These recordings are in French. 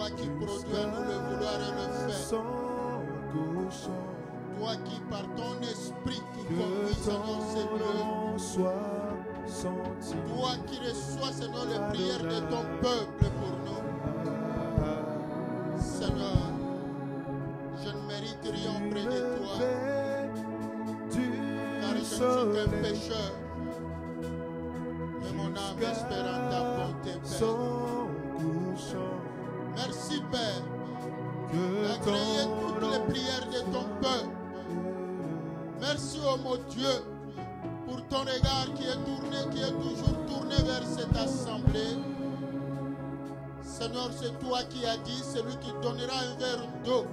Toi qui produis en nous le vouloir et le faire. Toi qui par ton esprit qui conduis, Seigneur, ces lieux. Toi qui reçois, Seigneur, les prières de ton peuple pour nous. Seigneur, je ne mérite rien auprès de toi. Car je ne suis qu'un pécheur. Mais mon âme espère en ta bonté, Père. Merci, Père, d'agréer toutes les prières de ton peuple. Merci, oh mon Dieu, pour ton regard qui est tourné, qui est toujours tourné vers cette assemblée. Seigneur, c'est toi qui as dit, celui qui donnera un verre d'eau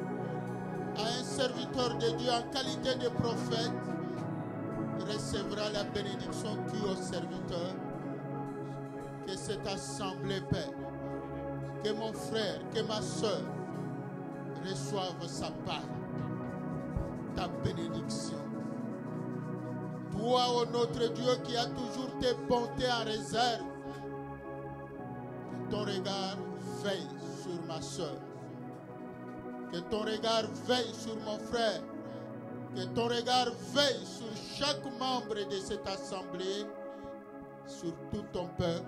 à un serviteur de Dieu en qualité de prophète recevra la bénédiction due au serviteur. Que cette assemblée, Père, que mon frère, que ma soeur reçoivent sa part, ta bénédiction. Toi, ô notre Dieu, qui as toujours tes bontés en réserve, que ton regard veille sur ma soeur, que ton regard veille sur mon frère, que ton regard veille sur chaque membre de cette assemblée, sur tout ton peuple,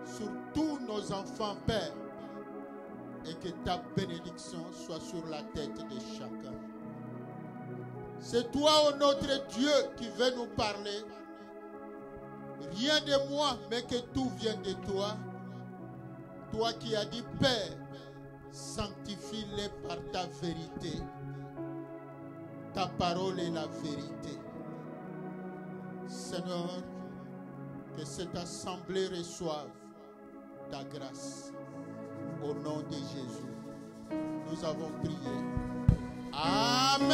sur tous nos enfants, Père, et que ta bénédiction soit sur la tête de chacun. C'est toi, ô notre Dieu, qui veut nous parler. Rien de moi, mais que tout vienne de toi. Toi qui as dit, Père, sanctifie-les par ta vérité. Ta parole est la vérité. Seigneur, que cette assemblée reçoive ta grâce. Au nom de Jésus, nous avons prié. Amen.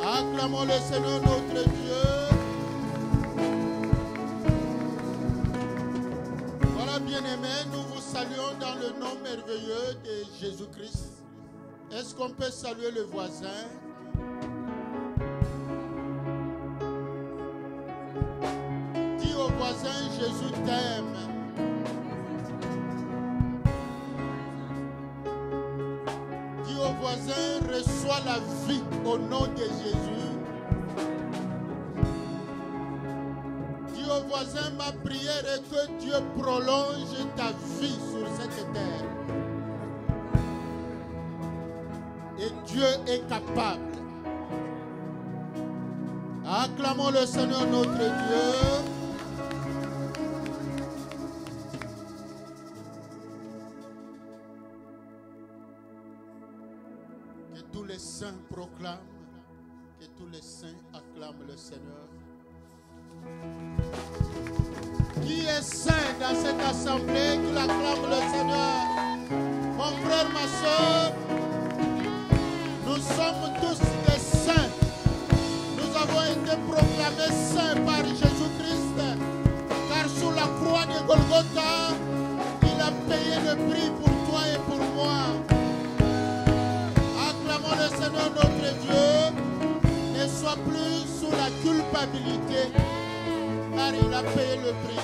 Acclamons le Seigneur notre Dieu. Voilà, bien-aimés, nous vous saluons dans le nom merveilleux de Jésus-Christ. Est-ce qu'on peut saluer le voisin? Dis au voisin, Jésus t'aime. Dis au voisin, reçois la vie au nom de Jésus. Dis au voisin, ma prière est que Dieu prolonge ta vie sur cette terre. Et Dieu est capable. Acclamons le Seigneur notre Dieu. Que tous les saints proclament, que tous les saints acclament le Seigneur. Qui est saint dans cette assemblée, qui acclame le Seigneur? Mon frère, ma soeur, nous sommes tous des saints. Nous avons été proclamés saints par Jésus-Christ, car sous la croix de Golgotha, il a payé le prix pour toi et pour moi. Acclamons le Seigneur notre Dieu, ne sois plus sous la culpabilité, car il a payé le prix.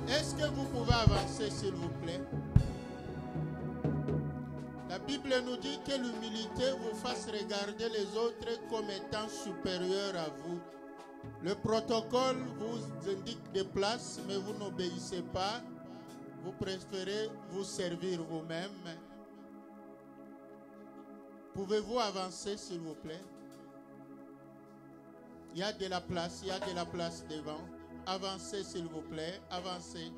Est-ce que vous pouvez avancer, s'il vous plaît? La Bible nous dit que l'humilité vous fasse regarder les autres comme étant supérieurs à vous. Le protocole vous indique des places, mais vous n'obéissez pas. Vous préférez vous servir vous-même. Pouvez-vous avancer, s'il vous plaît? Il y a de la place, il y a de la place devant. Avancez, s'il vous plaît, avancez.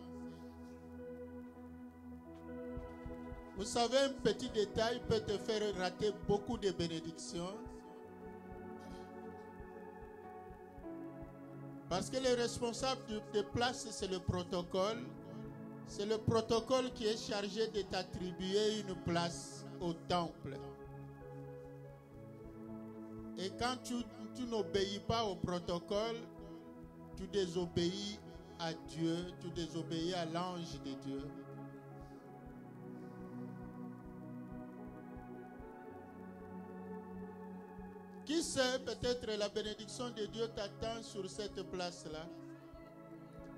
Vous savez, un petit détail peut te faire rater beaucoup de bénédictions. Parce que le responsable de place, c'est le protocole. C'est le protocole qui est chargé de t'attribuer une place au temple. Et quand tu n'obéis pas au protocole, tu désobéis à Dieu, tu désobéis à l'ange de Dieu. Qui sait, peut-être la bénédiction de Dieu t'attend sur cette place-là.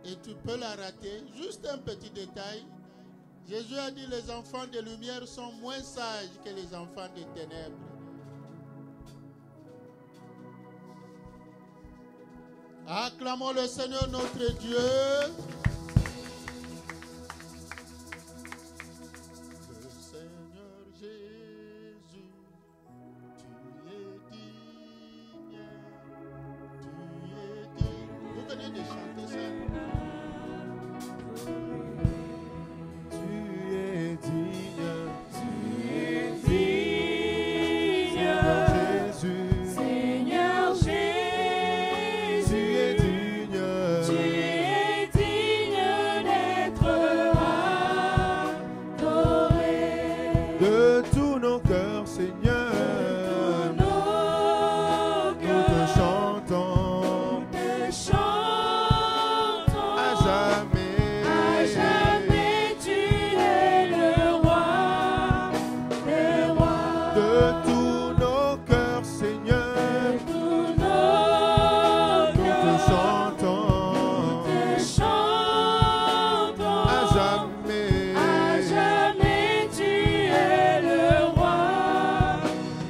et tu peux la rater. Juste un petit détail. Jésus a dit les enfants de lumière sont moins sages que les enfants des ténèbres. Acclamons le Seigneur notre Dieu. Le Seigneur Jésus, tu es digne. Vous venez de chanter ça. Tu es digne. Tu es digne. Jésus. Seigneur Jésus. Tu es digne. Tu es digne d'être adoré. De tous nos cœurs, Seigneur. Nos Nous te cœurs chantons te chantent. à jamais. À jamais tu es le roi des rois. De tous nos cœurs, Seigneur. Tous nos Nous te cœurs chantons te chantent. à jamais. À jamais tu es le roi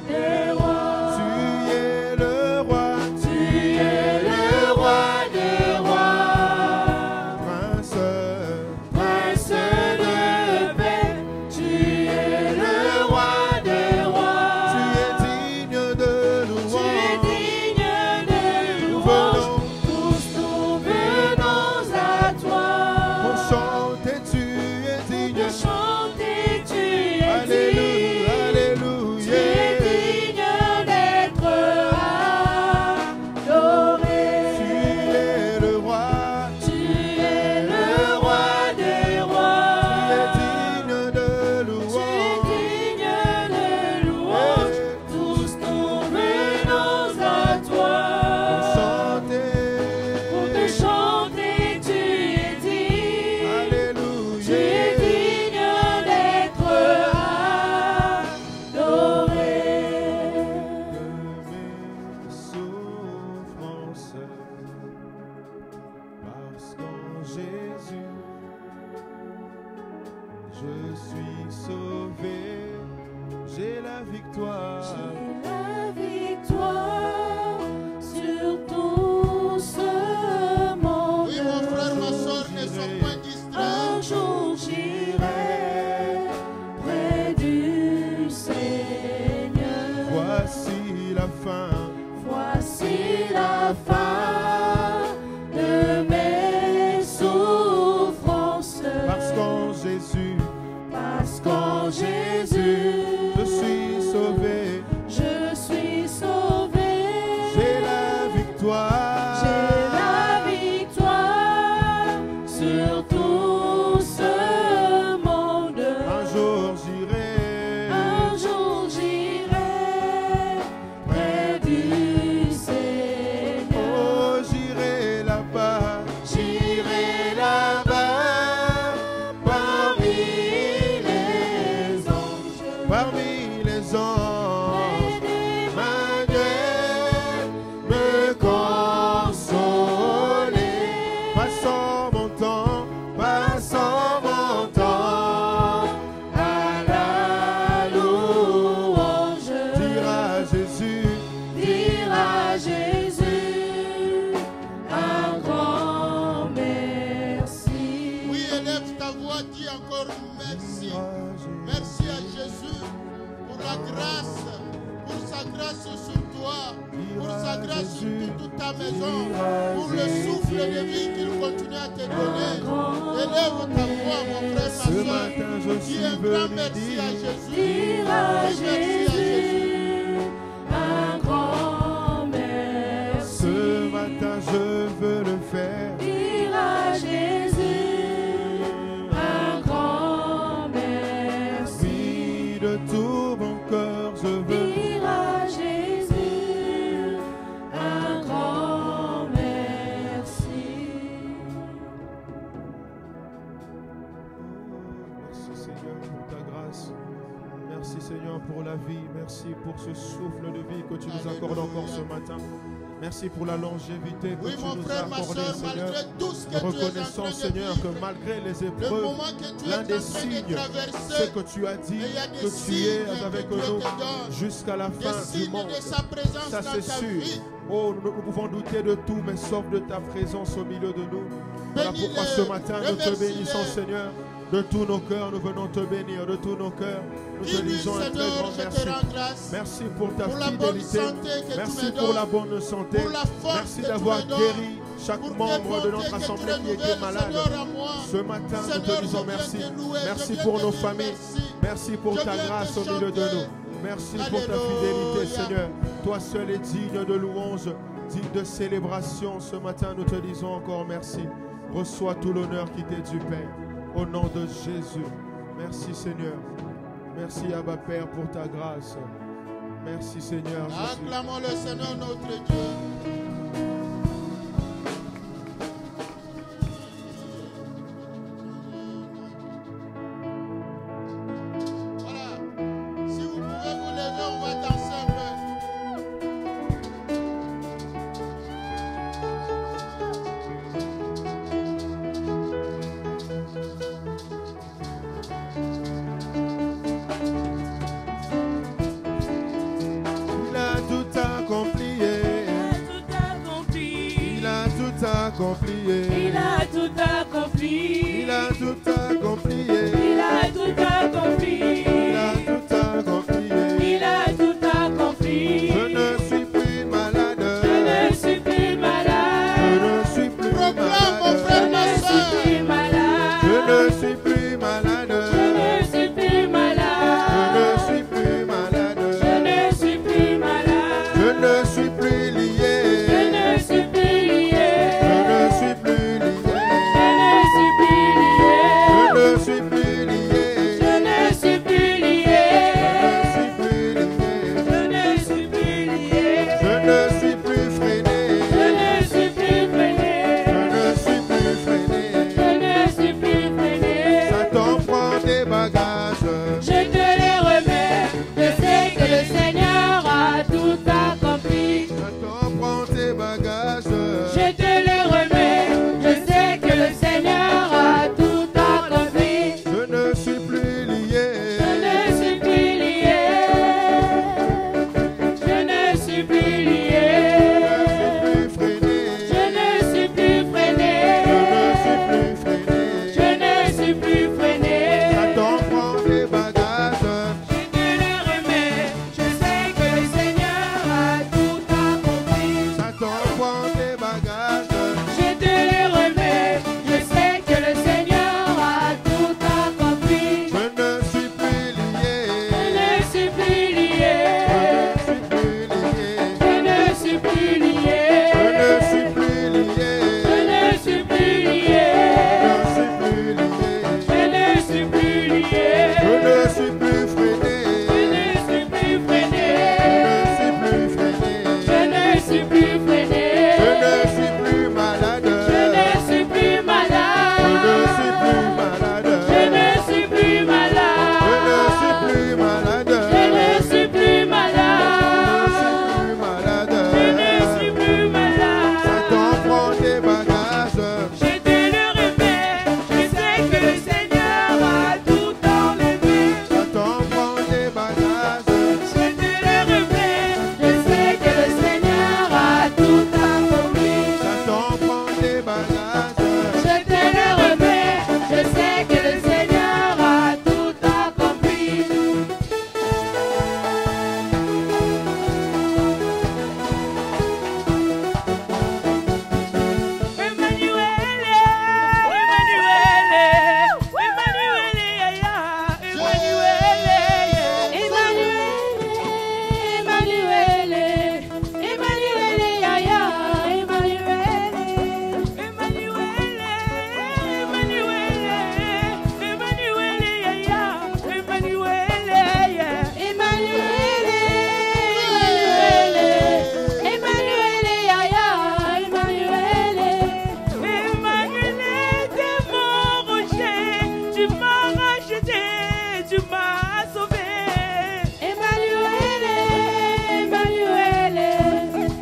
des rois. Tu es le roi, Tu es le roi des rois. Prince. Prince de paix, tu es le roi des rois. Tu es digne de Tu louange. es digne de Nous louange. venons Tous nous venons à toi. pour chanter, tu es Pour digne. te chanter, tu es Alléluia, digne. Tu es alléluia. digne d'être adoré. Tu es le roi, Tu es le roi des tu rois. es digne de Tu es louange. digne de louange. Tous nous venons à Pour toi. chanter, Pour te chanter, tu es digne. alléluia. Tu es digne d'être adoré. De mes souffrances, parce qu'en Jésus, je suis sauvé, j'ai la victoire. J'ai la victoire sur tout ce monde. Oui, mon frère, ma soeur, ne sois point distrait. Un jour j'irai près du Seigneur. Voici la fin, Voici la fin de mes souffrances. parce qu'en Jésus, Parce qu'en Jésus, je suis sauvé, je suis sauvé. j'ai la victoire. J'ai la victoire sur tout ce monde. Un jour j'irai, Un jour j'irai près du Seigneur. oh j'irai là-bas, J'irai là-bas parmi les anges. parmi les anges. Près Emmanuel, me consoler. Passant mon temps à la louange. dire à Jésus, Dire à Jésus un grand merci. Oui, élève ta voix, dis encore merci. Merci à Jésus pour la grâce, pour sa grâce sur toi, pour sa grâce sur toute ta maison, pour le souffle de vie qu'il continue à te donner. Élève ta voix, mon frère, ce ma soeur. matin je Dis suis un grand venu merci à dire, Jésus. Dire à Dis merci à Jésus. Jésus un grand merci. ce matin je veux le faire. Dire à Jésus un grand merci. Oui, de tout mon cœur je veux. Dire à Jésus un grand merci. Merci Seigneur pour ta grâce. Merci Seigneur pour la vie. Merci pour ce souffle de vie que tu nous accordes encore ce matin. Merci pour la longévité que Oui, tu mon nous as frère, ma accordée, soeur, Seigneur. malgré tout ce que Nous tu es en reconnaissons, train de Seigneur, vivre, que malgré les le épreuves, moment que tu es l'un en des train de signes, traverser, c'est que tu as dit et il y a des que tu signes es avec que Dieu nous te donne, jusqu'à la des fin du signes monde. de sa présence Ça, dans c'est ta sûr. vie. Oh, nous pouvons douter de tout, mais sauf de ta présence au milieu de nous. Voilà Bénis-les, pourquoi ce matin, nous te remercie-les. bénissons, Seigneur. De tous nos cœurs, nous venons te bénir. De tous nos cœurs, nous te Dis-lui, disons un très Seigneur, grand je merci. te rends grâce Merci pour ta pour la bonne fidélité. santé que tu Merci me pour donnes, la bonne santé. pour la force Merci que tu d'avoir me donnes, guéri chaque pour tes membre de bontés notre que tu assemblée qui était renouvelles, malade. Seigneur, à moi. Ce matin, nous Seigneur, te disons je viens merci. te louer, Merci je viens pour te nos dire familles. merci. Merci pour Je ta viens grâce te au milieu de chanter. nous. Merci pour ta Alléluia. fidélité, Seigneur. Toi seul est digne de louange, digne de célébration. Ce matin, nous te disons encore merci. Reçois tout l'honneur qui t'est dû, Père. Au nom de Jésus. Merci, Seigneur. Merci, Abba Père, pour ta grâce. Merci, Seigneur. Jésus. Acclamons le Seigneur notre Dieu. Voilà. Si vous pouvez vous lever, on va danser un peu. Il a tout accompli. Tout accompli. Il a tout accompli. Il a tout accompli. Il a tout accompli. Il a tout accompli. Il a tout accompli. Il a tout accompli. Je ne suis plus malade. Je ne suis plus Je malade. ne suis plus Proclame, mon malade. frère, Je ma ne suis soeur. plus malade. Je ne suis plus malade. Je ne suis plus malade. Je ne suis plus malade. Je ne suis plus malade. Je ne suis plus lié. Je ne suis plus lié. Je ne suis plus lié. Je ne suis plus lié. Je ne suis plus lié. Je ne suis plus lié. Je ne suis plus lié. Je ne suis plus lié. Je ne suis plus freiné. Je ne suis plus freiné. Je ne suis plus freiné. Je ne suis plus freiné. Satan prend des bagages. Je te les remets. Je sais que le Seigneur a tout accompli. Satan prend tes bagages. Je te le remets. Je sais que le Seigneur a tout accompli. Je ne suis plus lié. Je ne suis plus lié. Je ne suis plus lié. Je ne suis plus freiné. Je ne suis plus freiné. Satan prend des bagages. Je te le remets. Je sais que le Seigneur a tout accompli. Satan prend des bagages. Je te le remets. Je sais que le Seigneur a tout accompli. Je ne suis plus lié. Je ne suis plus lié. Je ne suis plus lié. Je ne suis plus lié. Je ne suis plus lié. Je ne suis plus lié. Je ne suis plus Je lié. ne suis plus freiné. Je ne suis plus freiné. Je ne suis plus freiné. Je ne suis plus malade. Je ne suis plus malade. Je ne suis plus malade. Je ne suis plus malade. Je ne suis plus malade. Je ne suis plus malade. Je ne suis Je ne suis plus malade. plus malade. Satan prend des bagages. Je te le remets. Je sais que le Seigneur a tout enlevé. Satan prend des bagages. Je te le remets. Je sais que le Seigneur a tout accompli. Satan prend des bagages. Je te le remets. Je sais que le Seigneur a tout accompli.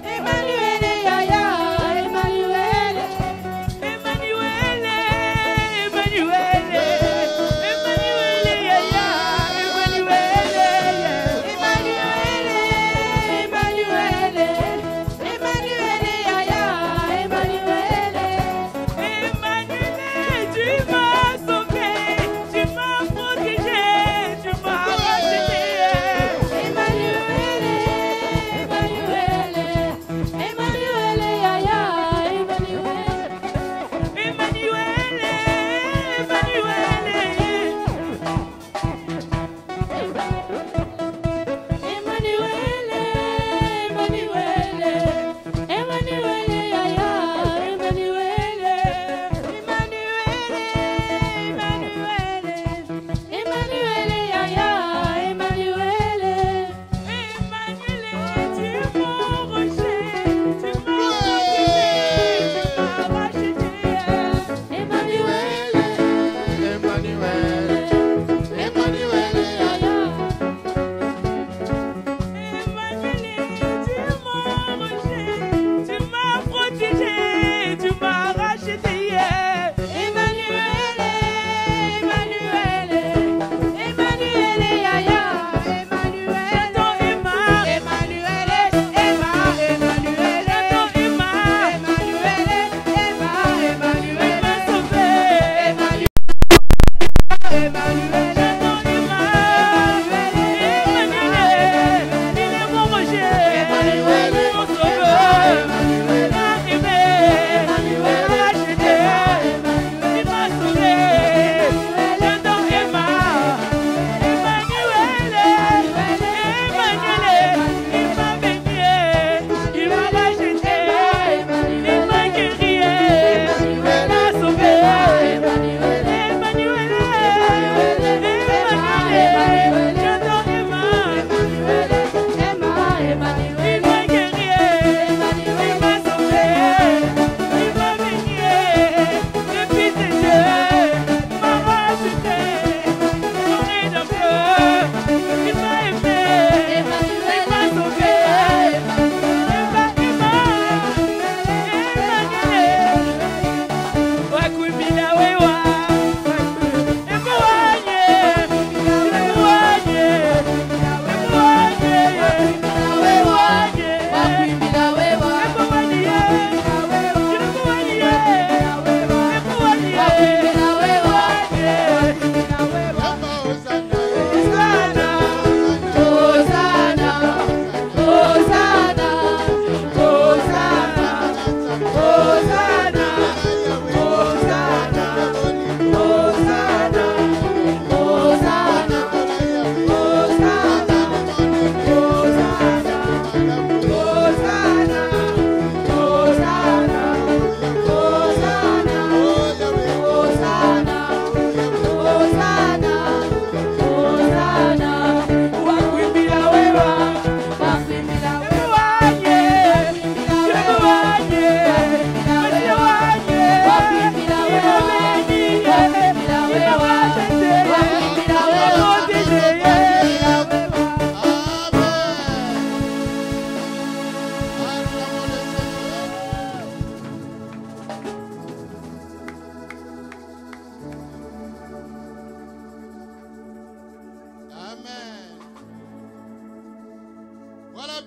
Emmanuel,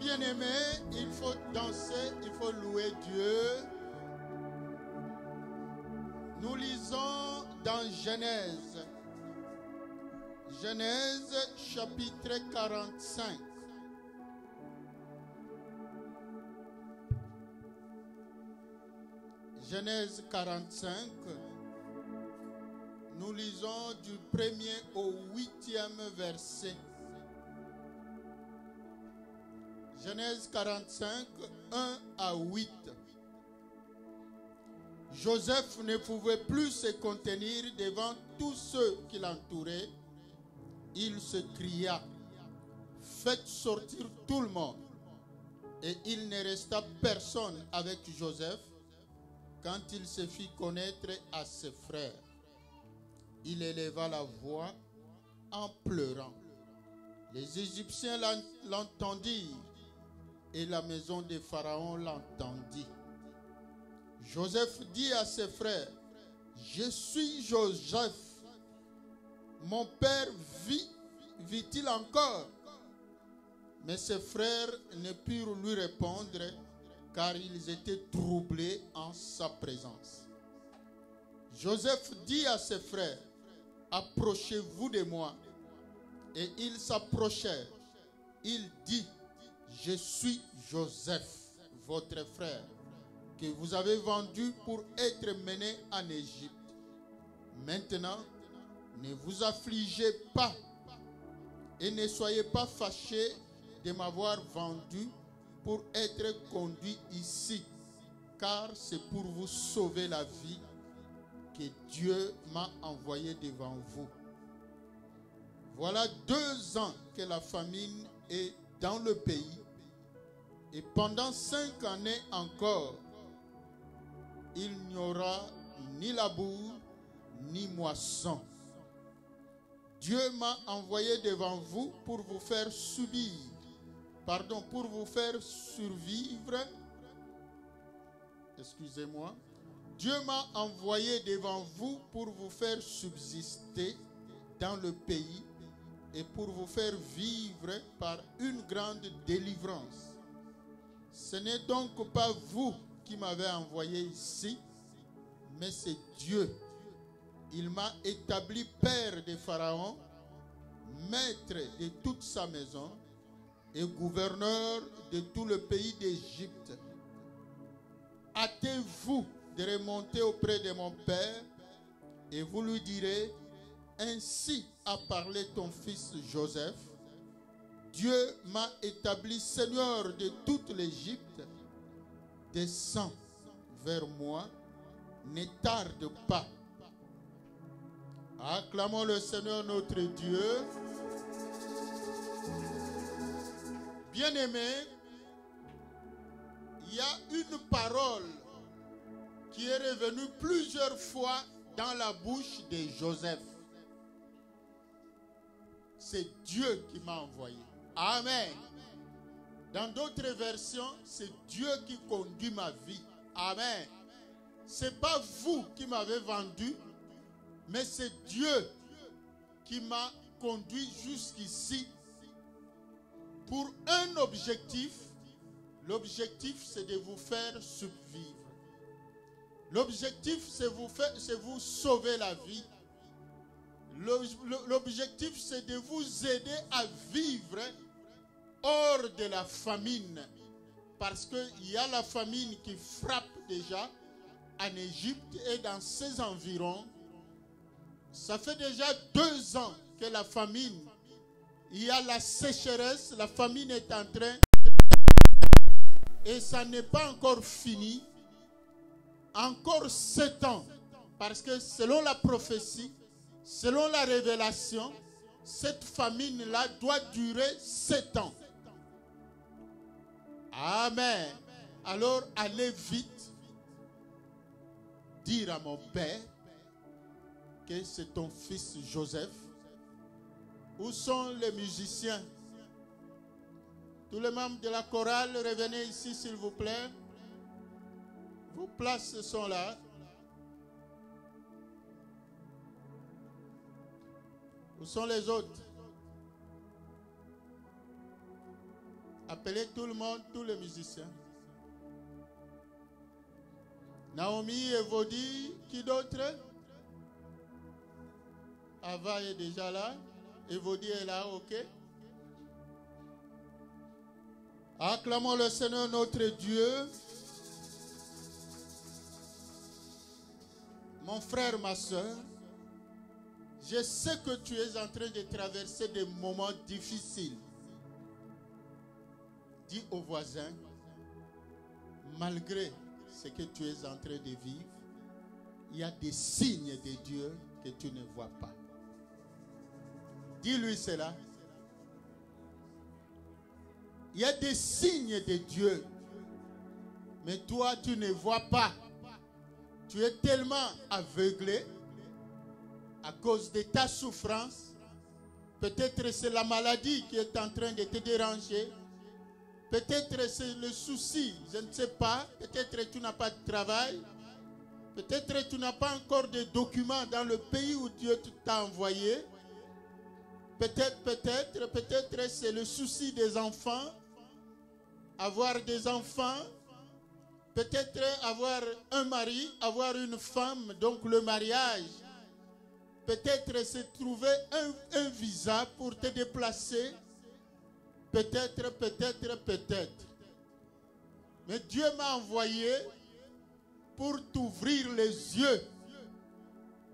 bien-aimés, il faut danser, il faut louer Dieu. Nous lisons dans Genèse. Genèse chapitre 45. Genèse 45. Nous lisons du 1er au 8e verset. Genèse 45, 1 à 8. Joseph ne pouvait plus se contenir devant tous ceux qui l'entouraient. Il se cria, « Faites sortir tout le monde. » Et il ne resta personne avec Joseph quand il se fit connaître à ses frères. Il éleva la voix en pleurant. Les Égyptiens l'entendirent et la maison de Pharaon l'entendit. Joseph dit à ses frères, « Je suis Joseph. Mon père vit-il encore ?» Mais ses frères ne purent lui répondre car ils étaient troublés en sa présence. Joseph dit à ses frères, « Approchez-vous de moi. » Et ils s'approchèrent. Il dit, « Je suis Joseph, votre frère, que vous avez vendu pour être mené en Égypte. Maintenant, ne vous affligez pas et ne soyez pas fâchés de m'avoir vendu pour être conduit ici, car c'est pour vous sauver la vie que Dieu m'a envoyé devant vous. Voilà 2 ans que la famine est dans le pays, et pendant 5 années encore, il n'y aura ni labour, ni moisson. Dieu m'a envoyé devant vous pour vous faire survivre. Excusez-moi. Dieu m'a envoyé devant vous pour vous faire subsister dans le pays et pour vous faire vivre par une grande délivrance. Ce n'est donc pas vous qui m'avez envoyé ici, mais c'est Dieu. Il m'a établi père de Pharaon, maître de toute sa maison et gouverneur de tout le pays d'Égypte. Hâtez-vous de remonter auprès de mon père et vous lui direz, ainsi a parlé ton fils Joseph. Dieu m'a établi seigneur de toute l'Égypte. Descends vers moi, ne tarde pas. Acclamons le Seigneur notre Dieu. Bien-aimés, il y a une parole qui est revenue plusieurs fois dans la bouche de Joseph. C'est Dieu qui m'a envoyé. Amen. Dans d'autres versions, c'est Dieu qui conduit ma vie. Amen. Ce n'est pas vous qui m'avez vendu, mais c'est Dieu qui m'a conduit jusqu'ici pour un objectif. L'objectif, c'est de vous faire survivre. L'objectif, c'est vous sauver la vie. L'objectif, c'est de vous aider à vivre hors de la famine. Parce qu'il y a la famine qui frappe déjà en Égypte et dans ses environs. Ça fait déjà 2 ans que la famine, il y a la sécheresse, la famine est en train, et ça n'est pas encore fini. Encore 7 ans, parce que selon la prophétie, selon la révélation, cette famine-là doit durer 7 ans. Amen. Alors allez vite dire à mon père que c'est ton fils Joseph. Où sont les musiciens? Tous les membres de la chorale, revenez ici s'il vous plaît. Vos places sont là. Où sont les autres? Appelez tout le monde, tous les musiciens. Naomi, Evodi, qui d'autre? Ava est déjà là. Evodi est là, ok. Acclamons le Seigneur notre Dieu. Mon frère, ma soeur, je sais que tu es en train de traverser des moments difficiles. Dis aux voisins, malgré ce que tu es en train de vivre, il y a des signes de Dieu que tu ne vois pas. Dis-lui cela. Il y a des signes de Dieu, mais toi, tu ne vois pas. Tu es tellement aveuglé à cause de ta souffrance. Peut-être c'est la maladie qui est en train de te déranger. Peut-être c'est le souci, je ne sais pas. Peut-être tu n'as pas de travail. Peut-être tu n'as pas encore de documents dans le pays où Dieu t'a envoyé. Peut-être c'est le souci des enfants. Avoir des enfants. Peut-être avoir un mari, avoir une femme, donc le mariage. Peut-être c'est trouver un visa pour te déplacer. Peut-être. Mais Dieu m'a envoyé pour t'ouvrir les yeux.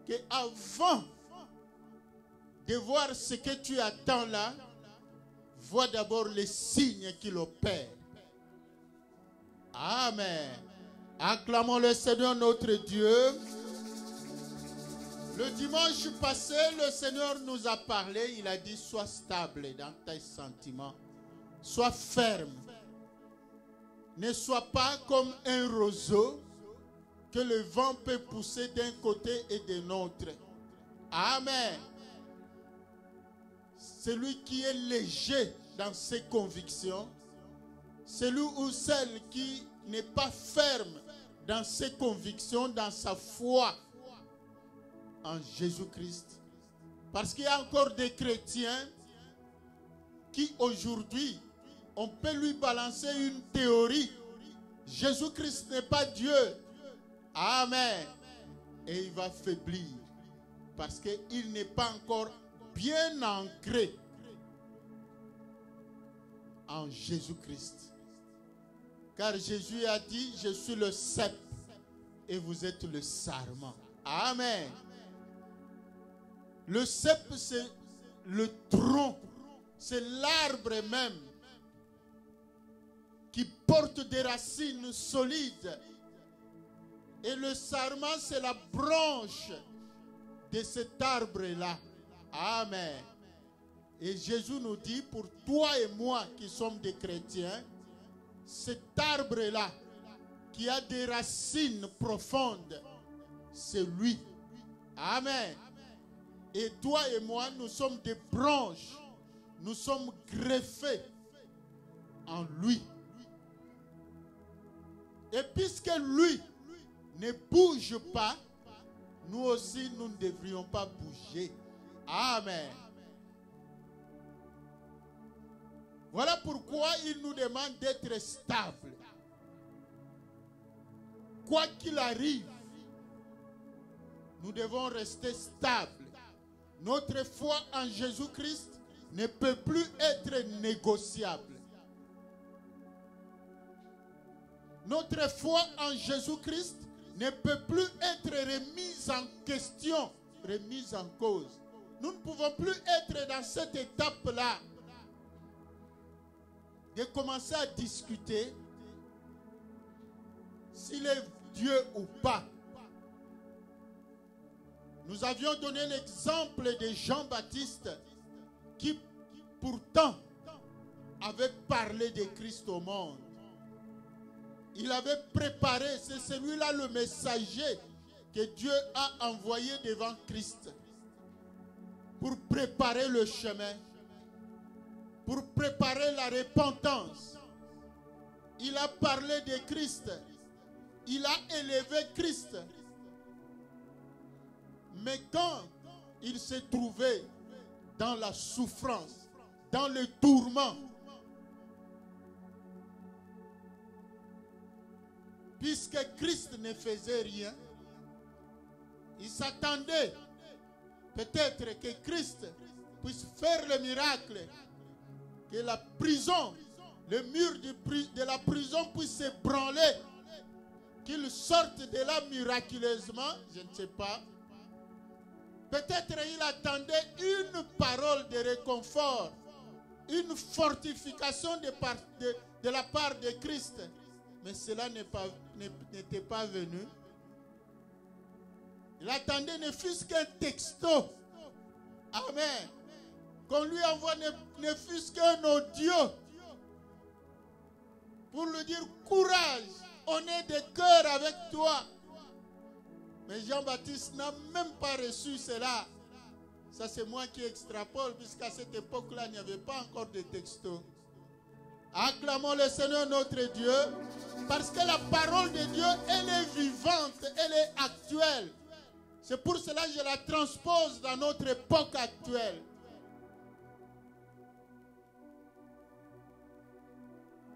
Que avant de voir ce que tu attends là, vois d'abord les signes qu'il opère. Amen. Acclamons le Seigneur notre Dieu. Le dimanche passé, le Seigneur nous a parlé. Il a dit, sois stable dans tes sentiments. Sois ferme. Ne sois pas comme un roseau que le vent peut pousser d'un côté et de l'autre. Amen. Celui qui est léger dans ses convictions, celui ou celle qui n'est pas ferme dans ses convictions, dans sa foi en Jésus-Christ. Parce qu'il y a encore des chrétiens qui aujourd'hui, on peut lui balancer une théorie. Jésus-Christ n'est pas Dieu. Amen. Et il va faiblir. Parce qu'il n'est pas encore bien ancré en Jésus-Christ. Car Jésus a dit, je suis le cep et vous êtes le sarment. Amen. Le cep, c'est le tronc, c'est l'arbre même qui porte des racines solides. Et le sarment, c'est la branche de cet arbre-là. Amen. Et Jésus nous dit, pour toi et moi qui sommes des chrétiens, cet arbre-là, qui a des racines profondes, c'est lui. Amen. Et toi et moi, nous sommes des branches. Nous sommes greffés en lui. Et puisque lui ne bouge pas, nous aussi, nous ne devrions pas bouger. Amen. Voilà pourquoi il nous demande d'être stable. Quoi qu'il arrive, nous devons rester stables. Notre foi en Jésus-Christ ne peut plus être négociable. Notre foi en Jésus-Christ ne peut plus être remise en question, remise en cause. Nous ne pouvons plus être dans cette étape-là de commencer à discuter s'il est Dieu ou pas. Nous avions donné l'exemple de Jean-Baptiste qui pourtant avait parlé de Christ au monde. Il avait préparé, c'est celui-là le messager que Dieu a envoyé devant Christ pour préparer le chemin, pour préparer la repentance. Il a parlé de Christ. Il a élevé Christ. Mais quand il s'est trouvé dans la souffrance, dans le tourment, puisque Christ ne faisait rien, il s'attendait peut-être que Christ puisse faire le miracle, que la prison, le mur de la prison puisse s'ébranler, qu'il sorte de là miraculeusement, je ne sais pas. Peut-être il attendait une parole de réconfort, une fortification de la part de Christ. Mais cela n'était pas venu. Il attendait ne fût-ce qu'un texto. Amen. Qu'on lui envoie ne fût-ce qu'un audio. Pour lui dire courage, on est de cœur avec toi. Mais Jean-Baptiste n'a même pas reçu cela. Ça c'est moi qui extrapole, puisqu'à cette époque-là, il n'y avait pas encore de texto. Acclamons le Seigneur notre Dieu, parce que la parole de Dieu, elle est vivante, elle est actuelle. C'est pour cela que je la transpose dans notre époque actuelle.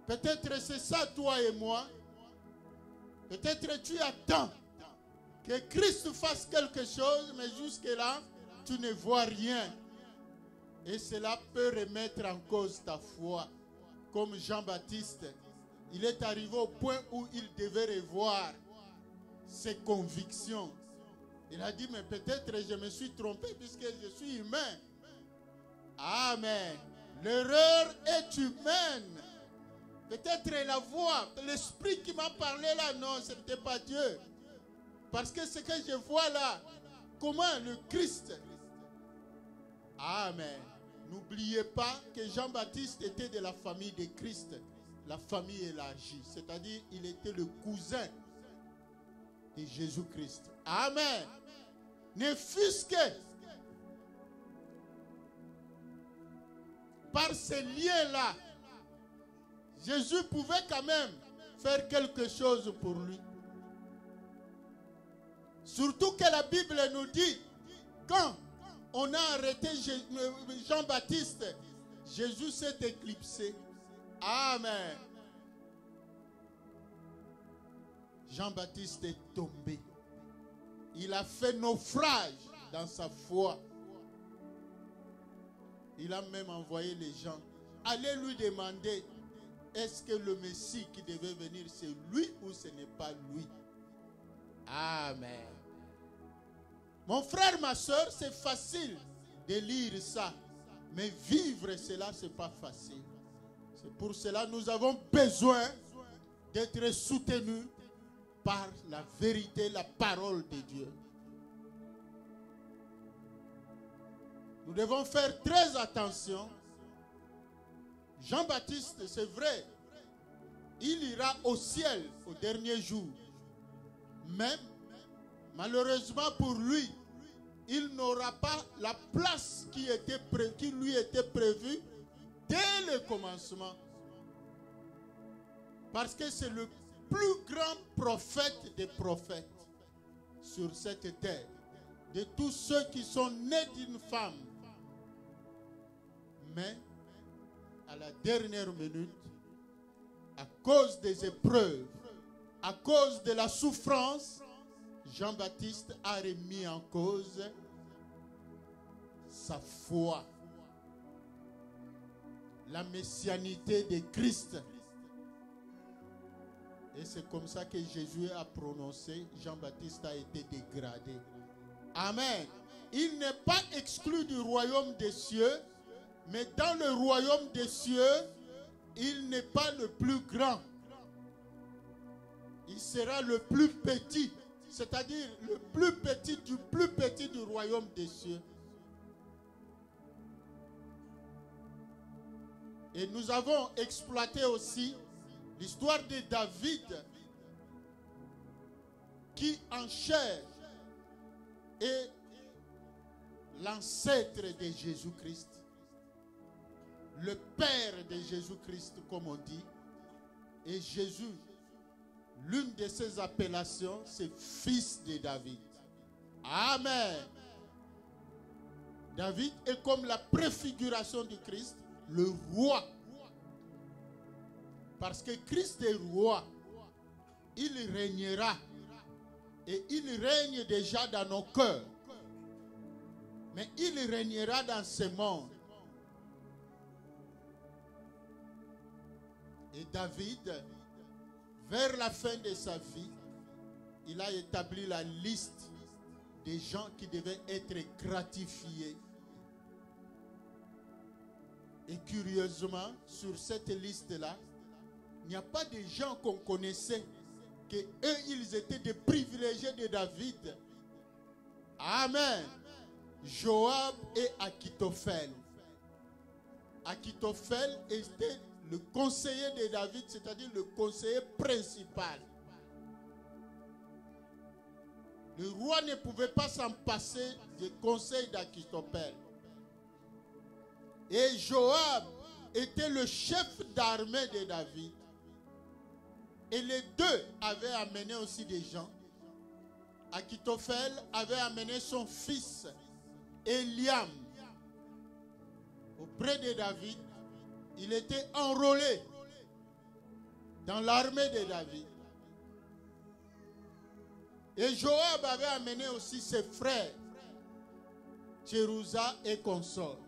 Peut-être c'est ça, toi et moi. Peut-être tu attends que Christ fasse quelque chose, mais jusque-là, tu ne vois rien. Et cela peut remettre en cause ta foi. Comme Jean-Baptiste, il est arrivé au point où il devait revoir ses convictions. Il a dit, mais peut-être je me suis trompé puisque je suis humain. Amen. L'erreur est humaine. Peut-être la voix, l'esprit qui m'a parlé là, non, ce n'était pas Dieu. Parce que ce que je vois là, comment le Christ. Amen. N'oubliez pas que Jean-Baptiste était de la famille de Christ, la famille élargie. C'est-à-dire, il était le cousin de Jésus-Christ. Amen. Ne fût-ce que par ces liens-là, Jésus pouvait quand même faire quelque chose pour lui. Surtout que la Bible nous dit, quand on a arrêté Jean-Baptiste, Jésus s'est éclipsé. Amen. Jean-Baptiste est tombé. Il a fait naufrage dans sa foi. Il a même envoyé les gens. Allez lui demander, est-ce que le Messie qui devait venir, c'est lui ou ce n'est pas lui? Amen. Mon frère, ma soeur, c'est facile de lire ça. Mais vivre cela, ce n'est pas facile. C'est pour cela que nous avons besoin d'être soutenus par la vérité, la parole de Dieu. Nous devons faire très attention. Jean-Baptiste, c'est vrai, il ira au ciel au dernier jour. Mais, malheureusement pour lui, il n'aura pas la place qui lui était prévue dès le commencement. Parce que c'est le plus grand prophète des prophètes sur cette terre. De tous ceux qui sont nés d'une femme. Mais, à la dernière minute, à cause des épreuves, à cause de la souffrance, Jean-Baptiste a remis en cause sa foi. La messianité de Christ. Et c'est comme ça que Jésus a prononcé, Jean-Baptiste a été dégradé. Amen. Il n'est pas exclu du royaume des cieux, mais dans le royaume des cieux, il n'est pas le plus grand. Il sera le plus petit, c'est-à-dire le plus petit du royaume des cieux. Et nous avons exploité aussi l'histoire de David qui en chair est l'ancêtre de Jésus-Christ. Le père de Jésus-Christ, comme on dit. Et Jésus, l'une de ses appellations, c'est fils de David. Amen. David est comme la préfiguration du Christ, le roi. Parce que Christ est roi. il régnera. Et il règne déjà dans nos cœurs. Mais il régnera dans ce monde. Et David, vers la fin de sa vie, il a établi la liste des gens qui devaient être gratifiés. Et curieusement, sur cette liste-là, il n'y a pas de gens qu'on connaissait, que eux, ils étaient des privilégiés de David. Amen. Joab et Achitophel. Achitophel était le conseiller de David, c'est-à-dire le conseiller principal. Le roi ne pouvait pas s'en passer des conseils d'Achitophel. Et Joab était le chef d'armée de David. Et les deux avaient amené aussi des gens. Achitophel avait amené son fils Eliam auprès de David. Il était enrôlé dans l'armée de David. Et Joab avait amené aussi ses frères, Tcherouza et consorts.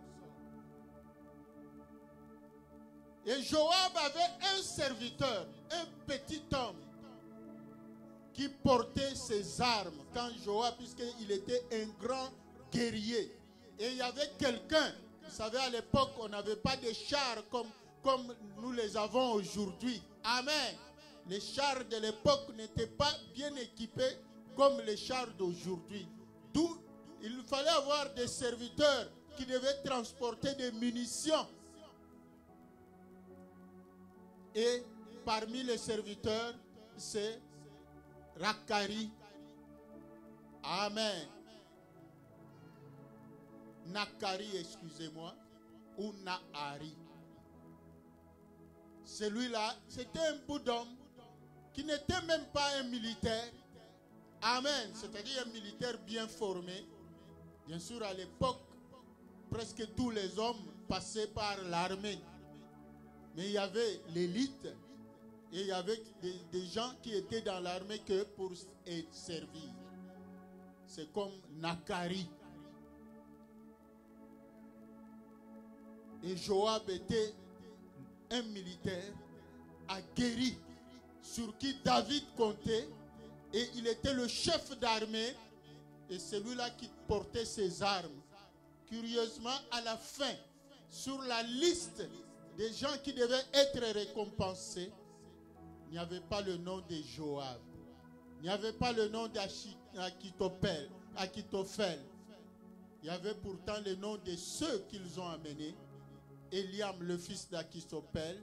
Et Joab avait un serviteur, un petit homme, qui portait ses armes quand Joab, puisqu'il était un grand guerrier. Et il y avait quelqu'un, vous savez, à l'époque, on n'avait pas de chars comme nous les avons aujourd'hui. Amen. Les chars de l'époque n'étaient pas bien équipés comme les chars d'aujourd'hui. D'où il fallait avoir des serviteurs qui devaient transporter des munitions. Et parmi les serviteurs, c'est Rakari. Amen. Nakari, excusez-moi, ou Nahari. Celui-là, c'était un bout d'homme qui n'était même pas un militaire. Amen. C'est-à-dire un militaire bien formé. Bien sûr, à l'époque, presque tous les hommes passaient par l'armée. Mais il y avait l'élite et il y avait des gens qui étaient dans l'armée que pour servir. C'est comme Nakari. Et Joab était un militaire aguerri sur qui David comptait. Et il était le chef d'armée et celui-là qui portait ses armes. Curieusement, à la fin, sur la liste des gens qui devaient être récompensés, il n'y avait pas le nom de Joab. Il n'y avait pas le nom d'Achitophel. Il y avait pourtant le nom de ceux qu'ils ont amenés. Eliam, le fils d'Achitophel,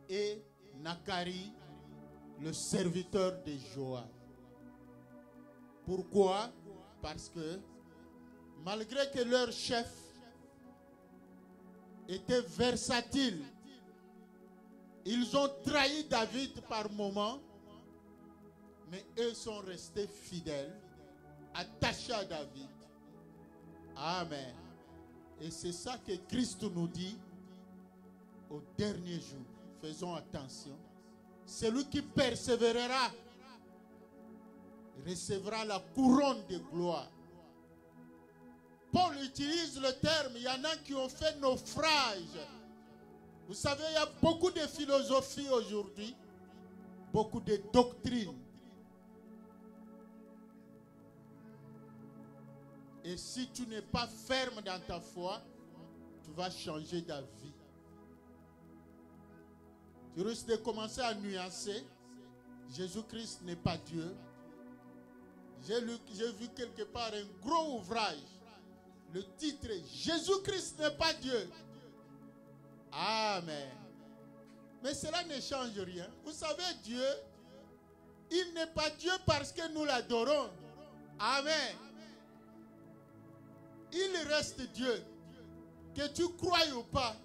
et Nakari, le serviteur de Joab. Pourquoi? Parce que malgré que leur chef était versatile, ils ont trahi David par moments, mais eux sont restés fidèles, attachés à David. Amen. Et c'est ça que Christ nous dit au dernier jour. Faisons attention. Celui qui persévérera recevra la couronne de gloire. Paul utilise le terme, il y en a qui ont fait naufrage. Vous savez, il y a beaucoup de philosophies aujourd'hui, beaucoup de doctrines. Et si tu n'es pas ferme dans ta foi, tu vas changer ta vie. Tu risques de commencer à nuancer. Jésus-Christ n'est pas Dieu. J'ai vu quelque part un gros ouvrage. Le titre est Jésus-Christ n'est pas Dieu. Amen. Mais cela ne change rien. Vous savez, Dieu, il n'est pas Dieu parce que nous l'adorons. Amen. Il reste Dieu. Que tu croies ou pas,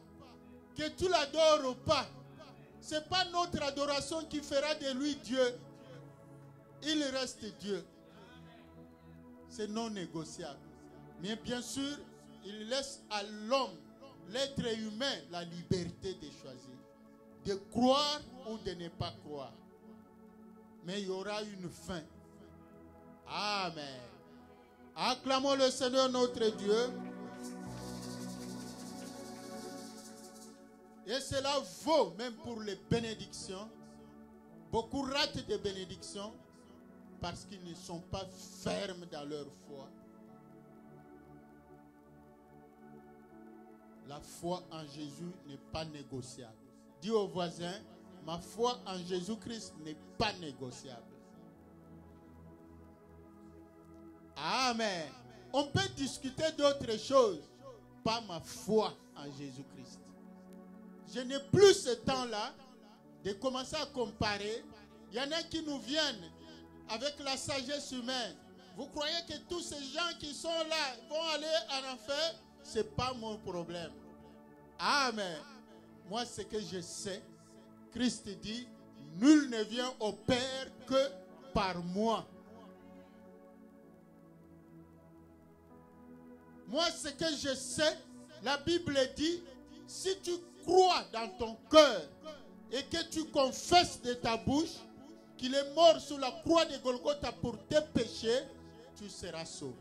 que tu l'adores ou pas, ce n'est pas notre adoration qui fera de lui Dieu. Il reste Dieu. C'est non négociable. Mais bien sûr, il laisse à l'homme, l'être humain, la liberté de choisir. De croire ou de ne pas croire. mais il y aura une fin. Amen. Acclamons le Seigneur notre Dieu. Et cela vaut même pour les bénédictions. Beaucoup ratent des bénédictions parce qu'ils ne sont pas fermes dans leur foi. La foi en Jésus n'est pas négociable. Dis au voisin, ma foi en Jésus-Christ n'est pas négociable. Amen. On peut discuter d'autres choses, pas ma foi en Jésus-Christ. Je n'ai plus ce temps-là de commencer à comparer. Il y en a qui nous viennent avec la sagesse humaine. Vous croyez que tous ces gens qui sont là vont aller en enfer? Ce n'est pas mon problème. Amen. Moi, ce que je sais, Christ dit, nul ne vient au Père que par moi. Moi, ce que je sais, la Bible dit, si tu crois dans ton cœur et que tu confesses de ta bouche qu'il est mort sur la croix de Golgotha pour tes péchés, tu seras sauvé.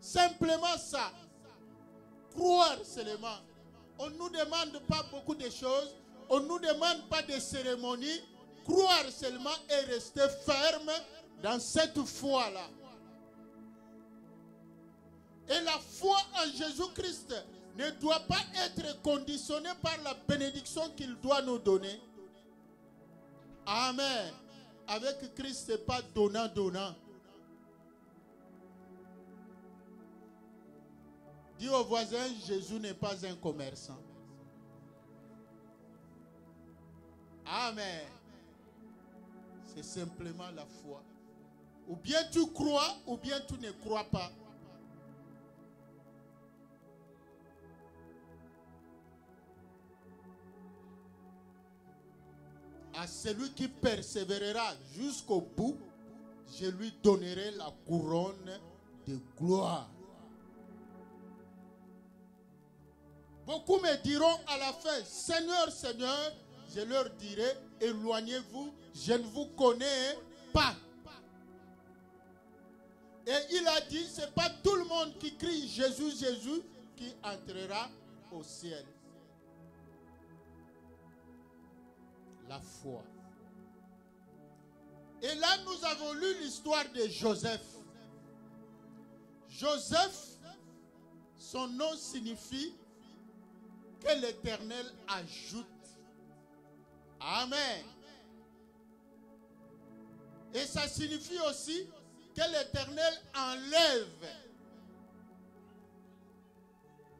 Simplement ça. Croire seulement. On ne nous demande pas beaucoup de choses. On ne nous demande pas de cérémonies. Croire seulement et rester ferme dans cette foi-là. Et la foi en Jésus-Christ ne doit pas être conditionnée par la bénédiction qu'il doit nous donner. Amen. Avec Christ, ce n'est pas donnant-donnant. Dis au voisin, Jésus n'est pas un commerçant. Amen. C'est simplement la foi. Ou bien tu crois, ou bien tu ne crois pas. À celui qui persévérera jusqu'au bout, je lui donnerai la couronne de gloire. Beaucoup me diront à la fin, Seigneur, Seigneur, je leur dirai, éloignez-vous, je ne vous connais pas. Et il a dit, ce n'est pas tout le monde qui crie Jésus, Jésus, qui entrera au ciel. La foi. Et là, nous avons lu l'histoire de Joseph. Joseph, son nom signifie que l'Éternel ajoute. Amen. Et ça signifie aussi que l'Éternel enlève.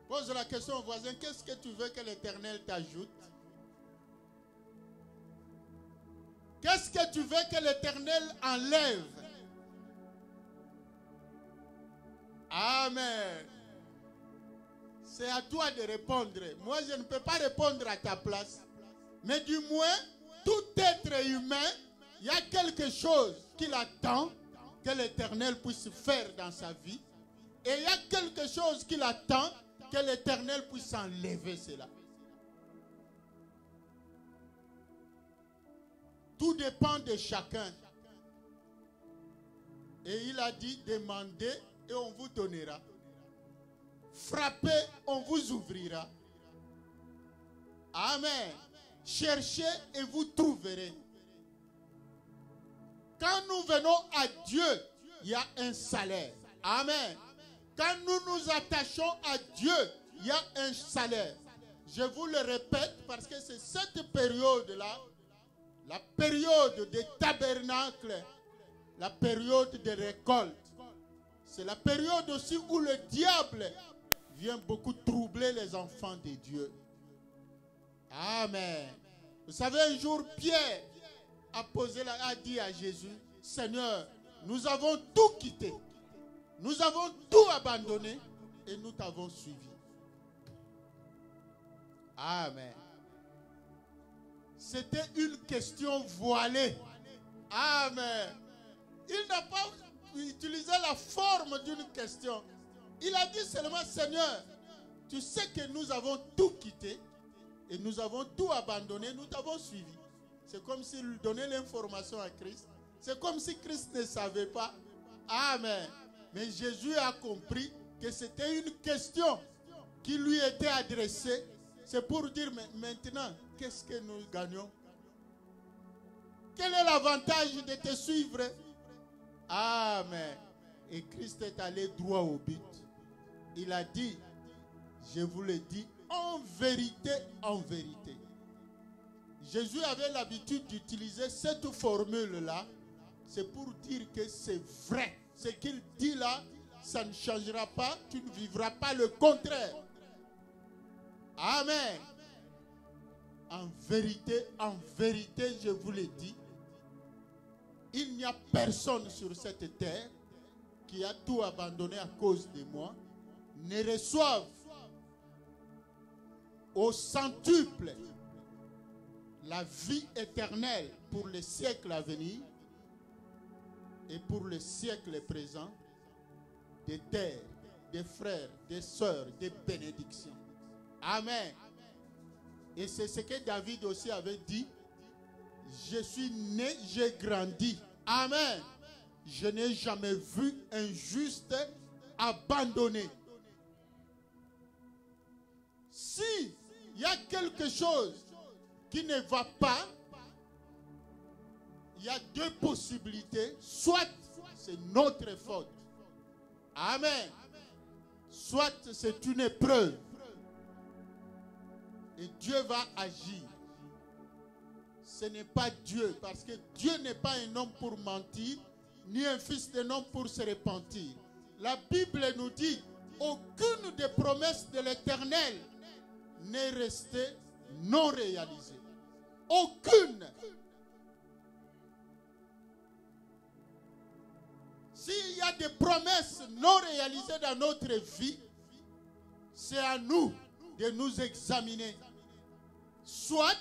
Pose la question au voisin, qu'est-ce que tu veux que l'Éternel t'ajoute? Qu'est-ce que tu veux que l'Éternel enlève? Amen. C'est à toi de répondre. Moi, je ne peux pas répondre à ta place. Mais du moins, tout être humain, il y a quelque chose qu'il attend que l'Éternel puisse faire dans sa vie. Et il y a quelque chose qu'il attend que l'Éternel puisse enlever cela. Tout dépend de chacun. Et il a dit, demandez et on vous donnera. Frappez, on vous ouvrira. Amen. Cherchez et vous trouverez. Quand nous venons à Dieu, il y a un salaire. Amen. Quand nous nous attachons à Dieu, il y a un salaire. Je vous le répète parce que c'est cette période-là, la période des tabernacles, la période de récolte. C'est la période aussi où le diable vient beaucoup troubler les enfants de Dieu. Amen. Vous savez, un jour, Pierre a dit à Jésus, Seigneur, nous avons tout quitté. Nous avons tout abandonné et nous t'avons suivi. Amen. C'était une question voilée. Amen. Il n'a pas utilisé la forme d'une question. Il a dit seulement, Seigneur, tu sais que nous avons tout quitté et nous avons tout abandonné, nous t'avons suivi. C'est comme s'il donnait l'information à Christ. C'est comme si Christ ne savait pas. Amen. Mais Jésus a compris que c'était une question qui lui était adressée. C'est pour dire, mais maintenant, qu'est-ce que nous gagnons? Quel est l'avantage de te suivre? Amen. Et Christ est allé droit au but. Il a dit, je vous le dis, en vérité, en vérité. Jésus avait l'habitude d'utiliser cette formule-là. C'est pour dire que c'est vrai. Ce qu'il dit là, ça ne changera pas. Tu ne vivras pas le contraire. Amen. En vérité, je vous le dis, il n'y a personne sur cette terre qui a tout abandonné à cause de moi, ne reçoive au centuple la vie éternelle pour les siècles à venir et pour le siècle présent, des terres, des frères, des sœurs, des bénédictions. Amen. Et c'est ce que David aussi avait dit. Je suis né, j'ai grandi. Amen. Je n'ai jamais vu un juste abandonné. Si il y a quelque chose qui ne va pas, il y a deux possibilités. Soit c'est notre faute. Amen. Soit c'est une épreuve. Et Dieu va agir. Ce n'est pas Dieu, parce que Dieu n'est pas un homme pour mentir, ni un fils d'un homme pour se repentir. La Bible nous dit, aucune des promesses de l'Éternel n'est restée non réalisée. Aucune. S'il y a des promesses non réalisées dans notre vie, c'est à nous de nous examiner. Soit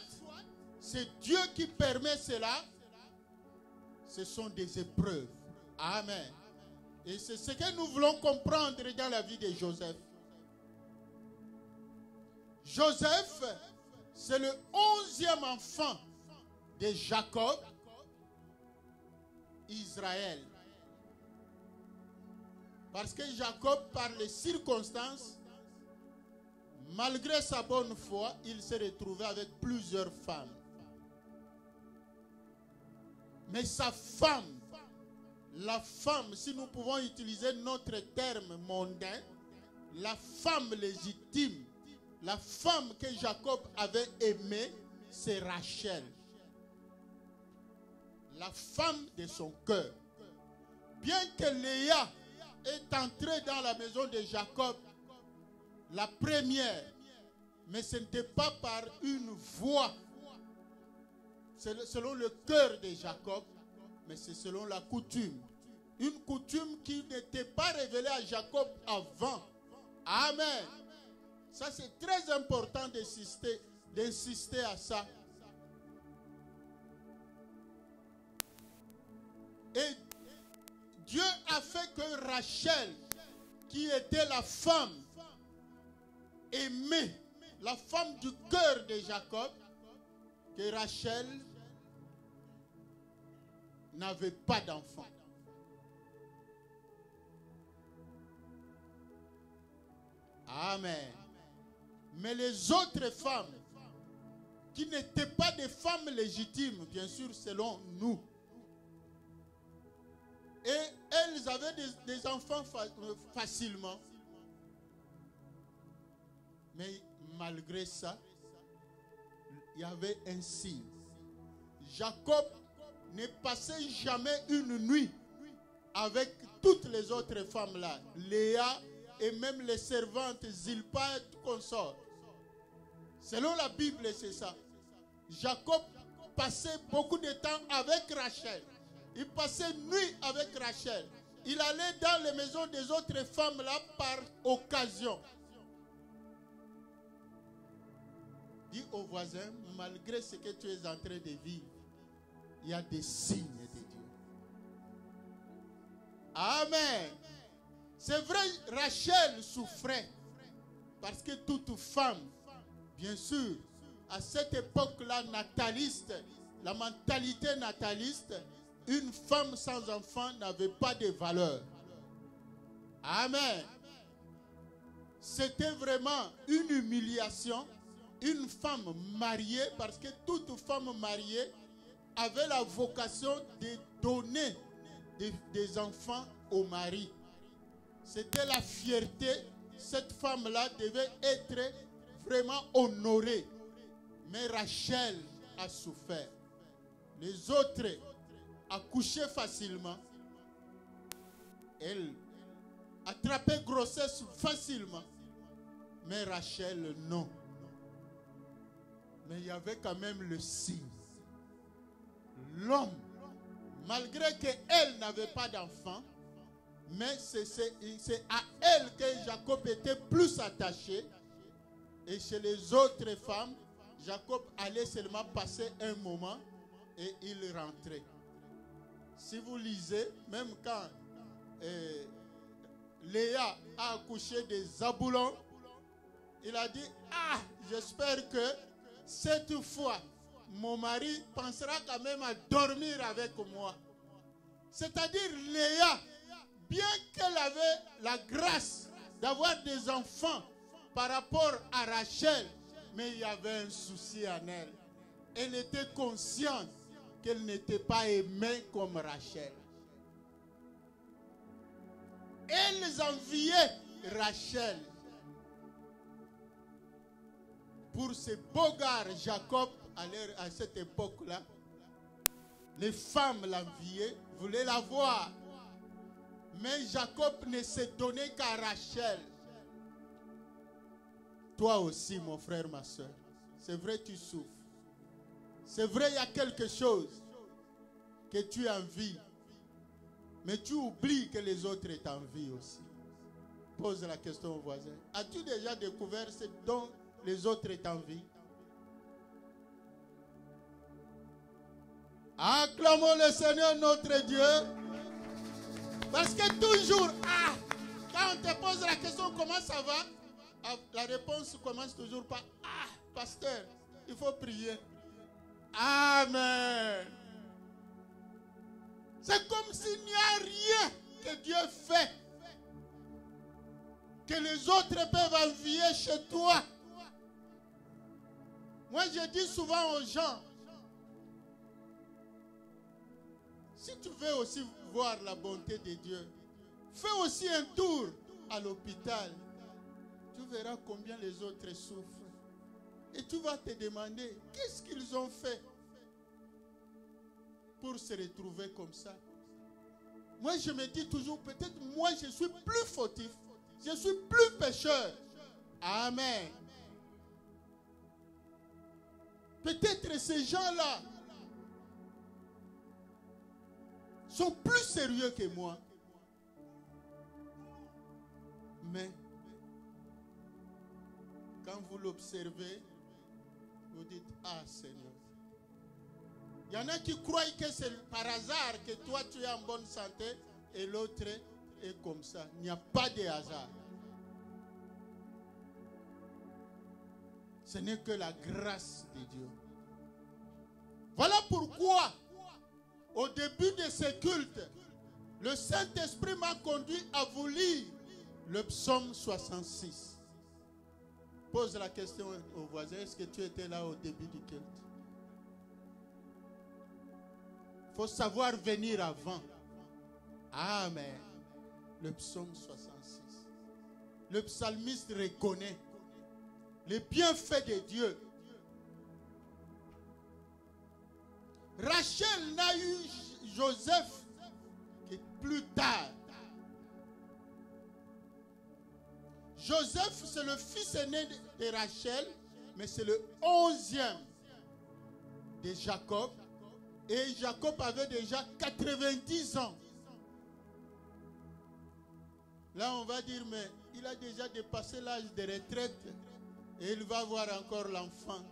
c'est Dieu qui permet cela, ce sont des épreuves. Amen. Et c'est ce que nous voulons comprendre dans la vie de Joseph. Joseph, c'est le 11e enfant de Jacob, Israël. Parce que Jacob, par les circonstances, malgré sa bonne foi, il s'est retrouvé avec plusieurs femmes. Mais sa femme, la femme, si nous pouvons utiliser notre terme mondain, la femme légitime, la femme que Jacob avait aimée, c'est Rachel. La femme de son cœur. Bien que Léa est entrée dans la maison de Jacob, la première, mais ce n'était pas par une voix, selon le cœur de Jacob, mais c'est selon la coutume. Une coutume qui n'était pas révélée à Jacob avant. Amen. Ça, c'est très important d'insister à ça. Et Dieu a fait que Rachel, qui était la femme aimée, la femme du cœur de Jacob, que Rachel n'avait pas d'enfant. Amen. Mais les autres femmes, qui n'étaient pas des femmes légitimes, bien sûr, selon nous, et elles avaient des enfants facilement. Mais malgré ça, il y avait un signe. Jacob ne passait jamais une nuit avec toutes les autres femmes là. Léa et même les servantes Zilpa et consorts. Selon la Bible, c'est ça. Jacob passait beaucoup de temps avec Rachel. Il passait nuit avec Rachel. Il allait dans les maisons des autres femmes là par occasion. Dis au voisin, malgré ce que tu es en train de vivre, il y a des signes de Dieu. Amen. C'est vrai, Rachel souffrait. Parce que toute femme, bien sûr, à cette époque-là nataliste, la mentalité nataliste, une femme sans enfant n'avait pas de valeur. Amen. C'était vraiment une humiliation. Une femme mariée, parce que toute femme mariée avait la vocation de donner des enfants au mari. C'était la fierté. Cette femme-là devait être vraiment honorée. Mais Rachel a souffert. Les autres accouchaient facilement. Elle attrapait grossesse facilement. Mais Rachel, non. Mais il y avait quand même le signe. L'homme, malgré qu'elle n'avait pas d'enfant, mais c'est à elle que Jacob était plus attaché. Et chez les autres femmes, Jacob allait seulement passer un moment et il rentrait. Si vous lisez, même quand Léa a accouché de Zaboulon, il a dit, ah, j'espère que cette fois, mon mari pensera quand même à dormir avec moi. C'est-à-dire Léa, bien qu'elle avait la grâce d'avoir des enfants par rapport à Rachel, mais il y avait un souci en elle. Elle était consciente qu'elle n'était pas aimée comme Rachel. Elles enviaient Rachel. Pour ce beau gars, Jacob, à cette époque-là, les femmes l'enviaient, voulaient la voir. Mais Jacob ne s'est donné qu'à Rachel. Toi aussi, mon frère, ma soeur, c'est vrai, tu souffres. C'est vrai, il y a quelque chose que tu envies. Mais tu oublies que les autres t'envient aussi. Pose la question au voisin. As-tu déjà découvert ce dont les autres t'envient? Acclamons le Seigneur notre Dieu. Parce que toujours, quand on te pose la question comment ça va, la réponse commence toujours par pasteur, il faut prier. Amen. C'est comme s'il n'y a rien que Dieu fait, que les autres peuvent envier chez toi. Moi, je dis souvent aux gens, si tu veux aussi voir la bonté de Dieu, fais aussi un tour à l'hôpital. Tu verras combien les autres souffrent. Et tu vas te demander, qu'est-ce qu'ils ont fait pour se retrouver comme ça? Moi, je me dis toujours, peut-être moi, je suis plus fautif. Je suis plus pécheur. Amen. Peut-être ces gens-là sont plus sérieux que moi. Mais quand vous l'observez, vous dites, ah Seigneur. Il y en a qui croient que c'est par hasard que toi tu es en bonne santé et l'autre est comme ça. Il n'y a pas de hasard. Ce n'est que la grâce de Dieu. Voilà pourquoi, au début de ce culte, le Saint-Esprit m'a conduit à vous lire le psaume 66. Pose la question au voisin, est-ce que tu étais là au début du culte? Il faut savoir venir avant. Amen. Le psaume 66. Le psalmiste reconnaît les bienfaits de Dieu. Rachel n'a eu Joseph que plus tard. Joseph, c'est le fils aîné de Rachel, mais c'est le 11e de Jacob. Et Jacob avait déjà 90 ans. Là, on va dire, mais il a déjà dépassé l'âge de retraite. Et il va voir encore l'enfant.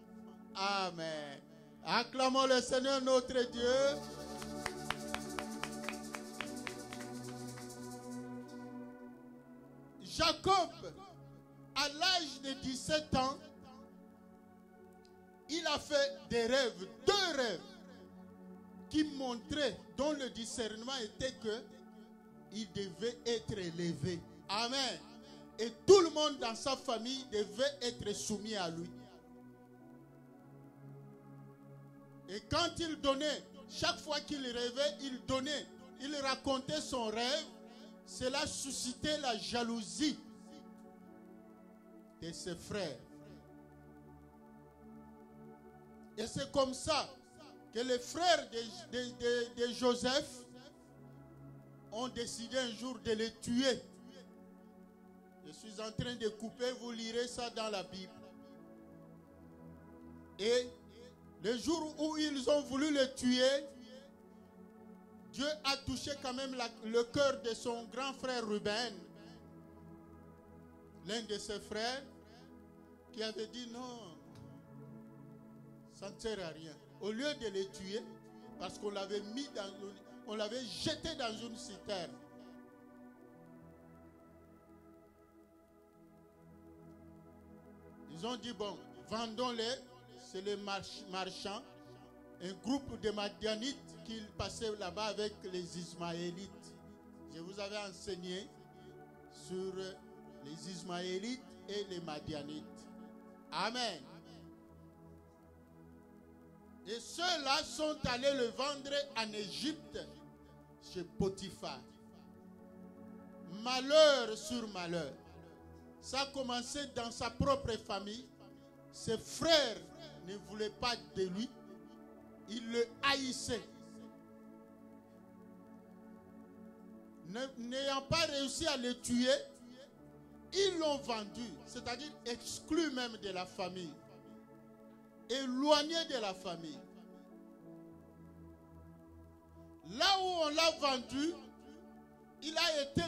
Amen. Acclamons le Seigneur notre Dieu. Jacob, à l'âge de 17 ans, il a fait des rêves, 2 rêves. qui montrait, dont le discernement était que il devait être élevé. Amen. Et tout le monde dans sa famille devait être soumis à lui. Et quand il donnait, chaque fois qu'il rêvait, il donnait, il racontait son rêve, cela suscitait la jalousie de ses frères. Et c'est comme ça que les frères de Joseph ont décidé un jour de le tuer. Je suis en train de couper, vous lirez ça dans la Bible. Et le jour où ils ont voulu le tuer, Dieu a touché quand même le cœur de son grand frère Ruben, l'un de ses frères, qui avait dit non, ça ne sert à rien. Au lieu de les tuer, parce qu'on l'avait on l'avait jeté dans une citerne. Ils ont dit bon, vendons-les, c'est les marchands, un groupe de Madianites qui passaient là-bas avec les Ismaélites. Je vous avais enseigné sur les Ismaélites et les Madianites. Amen. Et ceux-là sont allés le vendre en Égypte chez Potiphar. Malheur sur malheur. Ça a commencé dans sa propre famille. Ses frères ne voulaient pas de lui. Ils le haïssaient. N'ayant pas réussi à le tuer, ils l'ont vendu, c'est-à-dire exclu même de la famille, éloigné de la famille. Là où on l'a vendu, il a été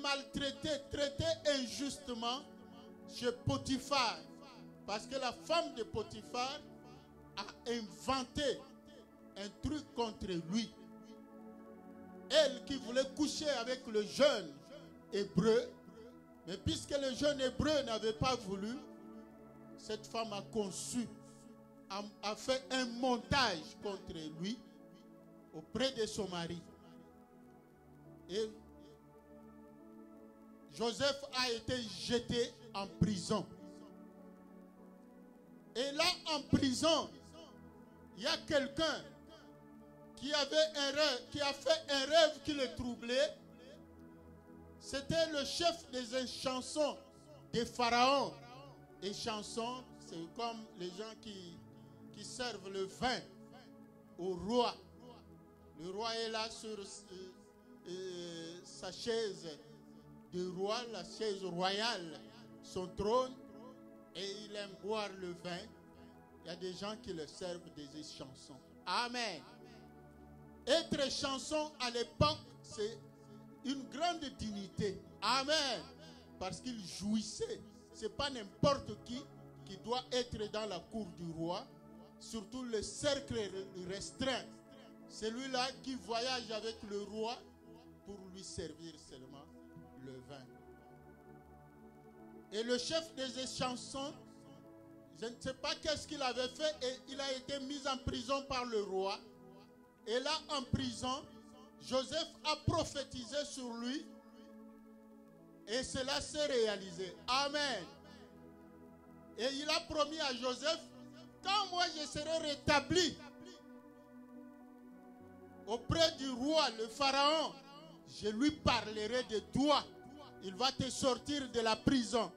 maltraité, traité injustement chez Potiphar, parce que la femme de Potiphar a inventé un truc contre lui. Elle qui voulait coucher avec le jeune hébreu, mais puisque le jeune hébreu n'avait pas voulu, cette femme a conçu, a fait un montage contre lui auprès de son mari. Et Joseph a été jeté en prison. Et là, en prison, il y a quelqu'un qui avait un rêve, qui a fait un rêve qui le troublait. C'était le chef des chansons des pharaons. Et chansons, c'est comme les gens qui servent le vin au roi. Le roi est là sur sa chaise de roi, la chaise royale, son trône, et il aime boire le vin. Il y a des gens qui le servent des chansons. Amen. Être chanson à l'époque, c'est une grande dignité. Amen. Parce qu'il jouissait. Ce n'est pas n'importe qui doit être dans la cour du roi. Surtout le cercle restreint. Celui-là qui voyage avec le roi pour lui servir seulement le vin. Et le chef des chansons, je ne sais pas qu'est-ce qu'il avait fait, et il a été mis en prison par le roi. Et là, en prison, Joseph a prophétisé sur lui et cela s'est réalisé. Amen. Et il a promis à Joseph, quand moi je serai rétabli auprès du roi, le pharaon, je lui parlerai de toi. Il va te sortir de la prison.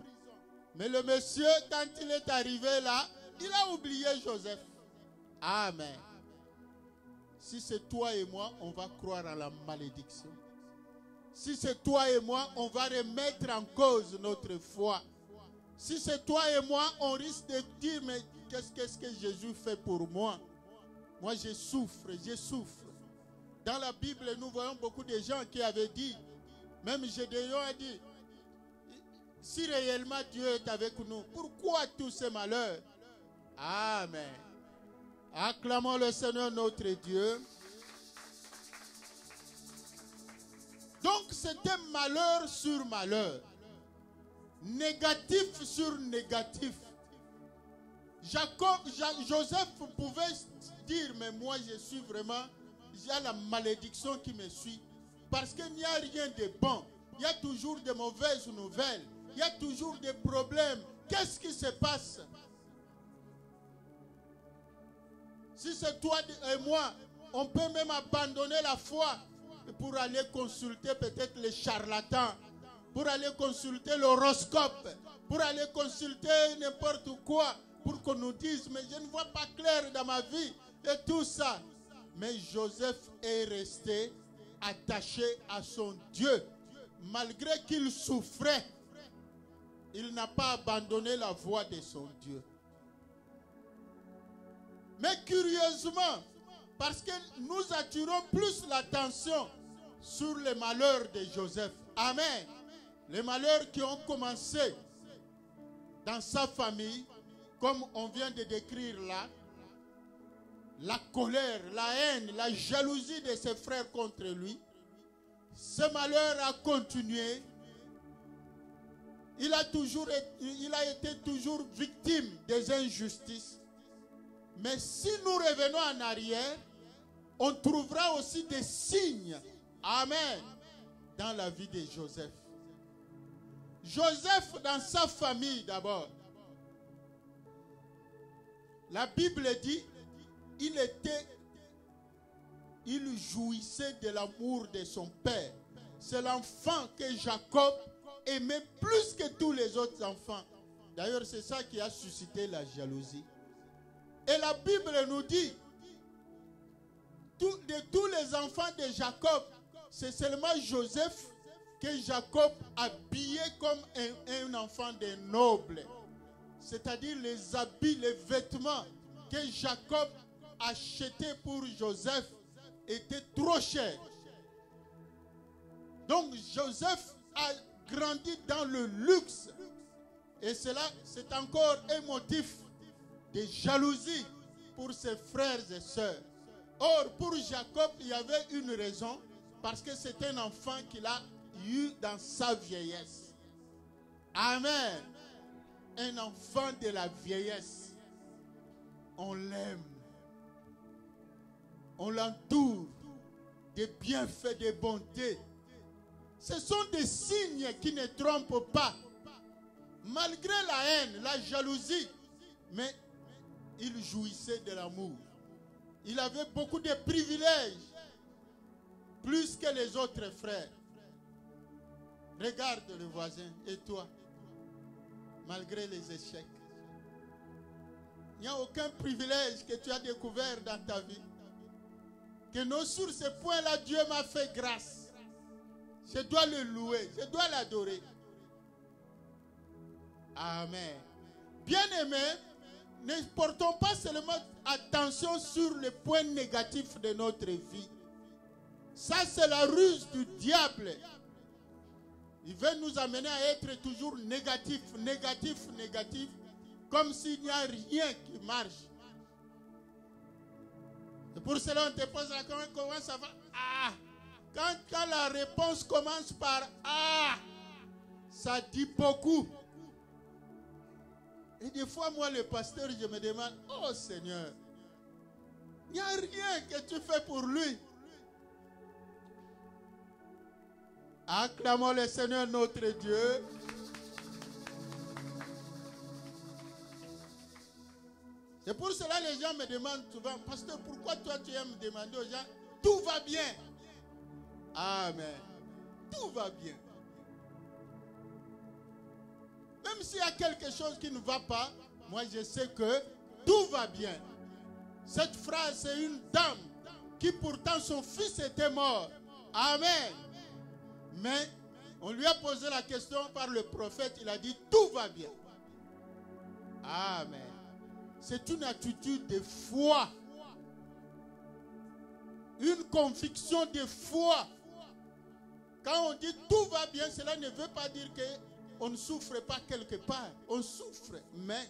Mais le monsieur, quand il est arrivé là, il a oublié Joseph. Amen. Si c'est toi et moi, on va croire à la malédiction. Si c'est toi et moi, on va remettre en cause notre foi. Si c'est toi et moi, on risque de dire, mais qu'est-ce que Jésus fait pour moi? Moi, je souffre, je souffre. Dans la Bible, nous voyons beaucoup de gens qui avaient dit, même Gédéon a dit, si réellement Dieu est avec nous, pourquoi tous ces malheurs? Amen. Acclamons le Seigneur notre Dieu. Donc c'était malheur sur malheur. Négatif sur négatif. Joseph pouvait dire, mais moi je suis vraiment, il y a la malédiction qui me suit. Parce qu'il n'y a rien de bon. Il y a toujours de mauvaises nouvelles. Il y a toujours des problèmes. Qu'est-ce qui se passe? Si c'est toi et moi, on peut même abandonner la foi pour aller consulter peut-être les charlatans, pour aller consulter l'horoscope, pour aller consulter n'importe quoi, pour qu'on nous dise, mais je ne vois pas clair dans ma vie, et tout ça. Mais Joseph est resté attaché à son Dieu. Malgré qu'il souffrait, il n'a pas abandonné la voie de son Dieu. Mais curieusement, parce que nous attirons plus l'attention sur les malheurs de Joseph. Amen. Les malheurs qui ont commencé dans sa famille, comme on vient de décrire là. La colère, la haine, la jalousie de ses frères contre lui. Ce malheur a continué. Il a été toujours victime des injustices. Mais si nous revenons en arrière, on trouvera aussi des signes, amen, dans la vie de Joseph. Joseph, dans sa famille d'abord, la Bible dit, il jouissait de l'amour de son père. C'est l'enfant que Jacob aimait plus que tous les autres enfants. D'ailleurs, c'est ça qui a suscité la jalousie. Et la Bible nous dit, de tous les enfants de Jacob, c'est seulement Joseph que Jacob habillait comme un enfant de noble. C'est-à-dire les habits, les vêtements que Jacob achetait pour Joseph étaient trop chers. Donc Joseph a grandi dans le luxe. Et cela, c'est encore un motif de jalousie pour ses frères et sœurs. Or, pour Jacob, il y avait une raison, parce que c'est un enfant qu'il a eu dans sa vieillesse. Amen. Un enfant de la vieillesse. On l'aime. On l'entoure de bienfaits, de bonté. Ce sont des signes qui ne trompent pas. Malgré la haine, la jalousie, mais il jouissait de l'amour. Il avait beaucoup de privilèges, plus que les autres frères. Regarde le voisin et toi, malgré les échecs. Il n'y a aucun privilège que tu as découvert dans ta vie. Que non, sur ce point-là, Dieu m'a fait grâce. Je dois le louer, je dois l'adorer. Amen. Bien-aimés, ne portons pas seulement attention sur les points négatifs de notre vie. Ça, c'est la ruse du diable. Il veut nous amener à être toujours négatif, comme s'il n'y a rien qui marche. Et pour cela, on te pose la question, comment ça va? Ah! Quand la réponse commence par ah, ça dit beaucoup. Et des fois, moi, le pasteur, je me demande, oh Seigneur, il n'y a rien que tu fais pour lui. Acclamons le Seigneur notre Dieu. C'est pour cela que les gens me demandent souvent, pasteur, pourquoi toi tu aimes demander aux gens, tout va bien. Amen. Tout va bien. Même s'il y a quelque chose qui ne va pas, moi je sais que tout va bien. Cette phrase, c'est une dame qui pourtant son fils était mort. Amen. Mais on lui a posé la question par le prophète, il a dit tout va bien. Amen. C'est une attitude de foi. Une conviction de foi. Quand on dit tout va bien, cela ne veut pas dire qu'on ne souffre pas quelque part. On souffre, mais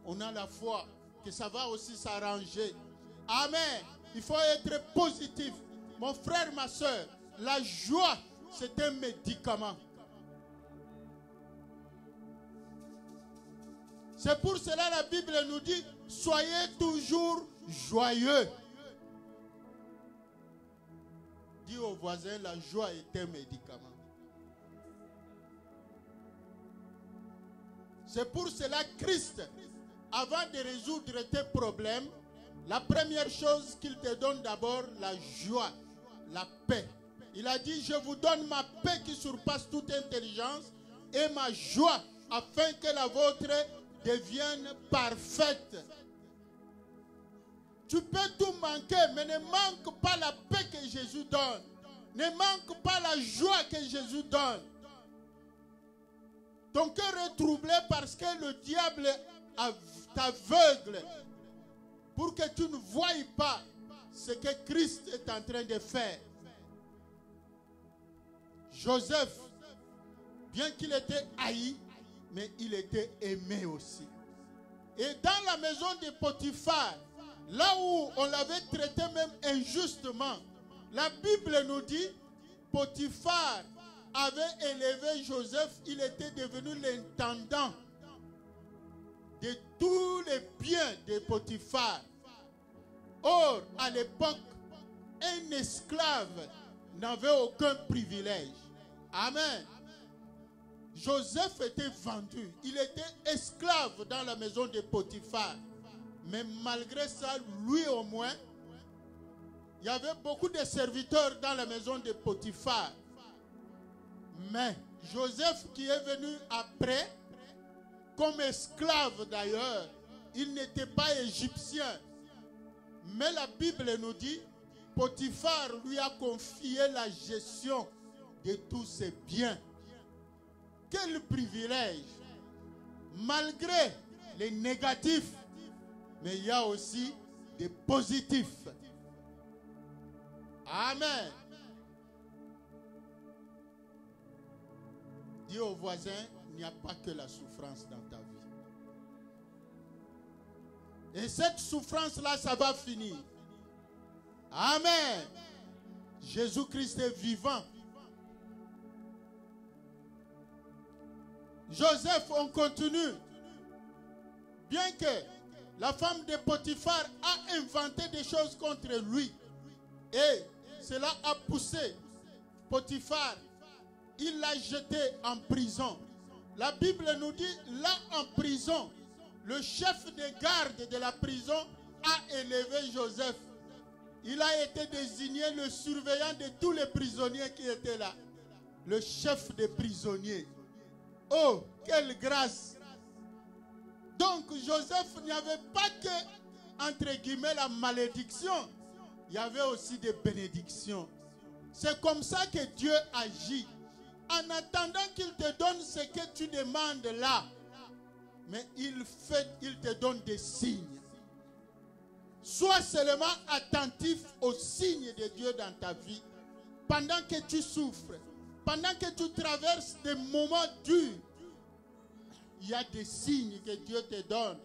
on a la foi que ça va aussi s'arranger. Amen. Il faut être positif. Mon frère, ma soeur, la joie, c'est un médicament. C'est pour cela la Bible nous dit, soyez toujours joyeux. Dis au voisin, la joie est un médicament. C'est pour cela que Christ, avant de résoudre tes problèmes, la première chose qu'il te donne d'abord, la joie, la paix. Il a dit, je vous donne ma paix qui surpasse toute intelligence et ma joie afin que la vôtre devienne parfaite. Tu peux tout manquer, mais ne manque pas la paix que Jésus donne. Ne manque pas la joie que Jésus donne. Ton cœur est troublé parce que le diable t'aveugle pour que tu ne voies pas ce que Christ est en train de faire. Joseph, bien qu'il était haï, mais il était aimé aussi. Et dans la maison de Potiphar, là où on l'avait traité même injustement, la Bible nous dit, Potiphar avait élevé Joseph, il était devenu l'intendant de tous les biens de Potiphar. Or, à l'époque, un esclave n'avait aucun privilège. Amen. Joseph était vendu. Il était esclave dans la maison de Potiphar. Mais malgré ça, lui au moins, il y avait beaucoup de serviteurs dans la maison de Potiphar. Mais Joseph qui est venu après, comme esclave d'ailleurs, il n'était pas égyptien. Mais la Bible nous dit, Potiphar lui a confié la gestion de tous ses biens. Quel privilège! Malgré les négatifs, mais il y a aussi des positifs. Amen. Dis au voisin, il n'y a pas que la souffrance dans ta vie. Et cette souffrance-là, ça va finir. Amen. Jésus-Christ est vivant. Joseph, on continue. Bien que la femme de Potiphar a inventé des choses contre lui, et cela a poussé Potiphar, il l'a jeté en prison. La Bible nous dit, là en prison, le chef des gardes de la prison a élevé Joseph. Il a été désigné le surveillant de tous les prisonniers qui étaient là. Le chef des prisonniers. Oh, quelle grâce! Donc Joseph n'y avait pas que, entre guillemets, la malédiction. Il y avait aussi des bénédictions. C'est comme ça que Dieu agit. En attendant qu'il te donne ce que tu demandes là. Mais il te donne des signes. Sois seulement attentif aux signes de Dieu dans ta vie. Pendant que tu souffres, pendant que tu traverses des moments durs, il y a des signes que Dieu te donne.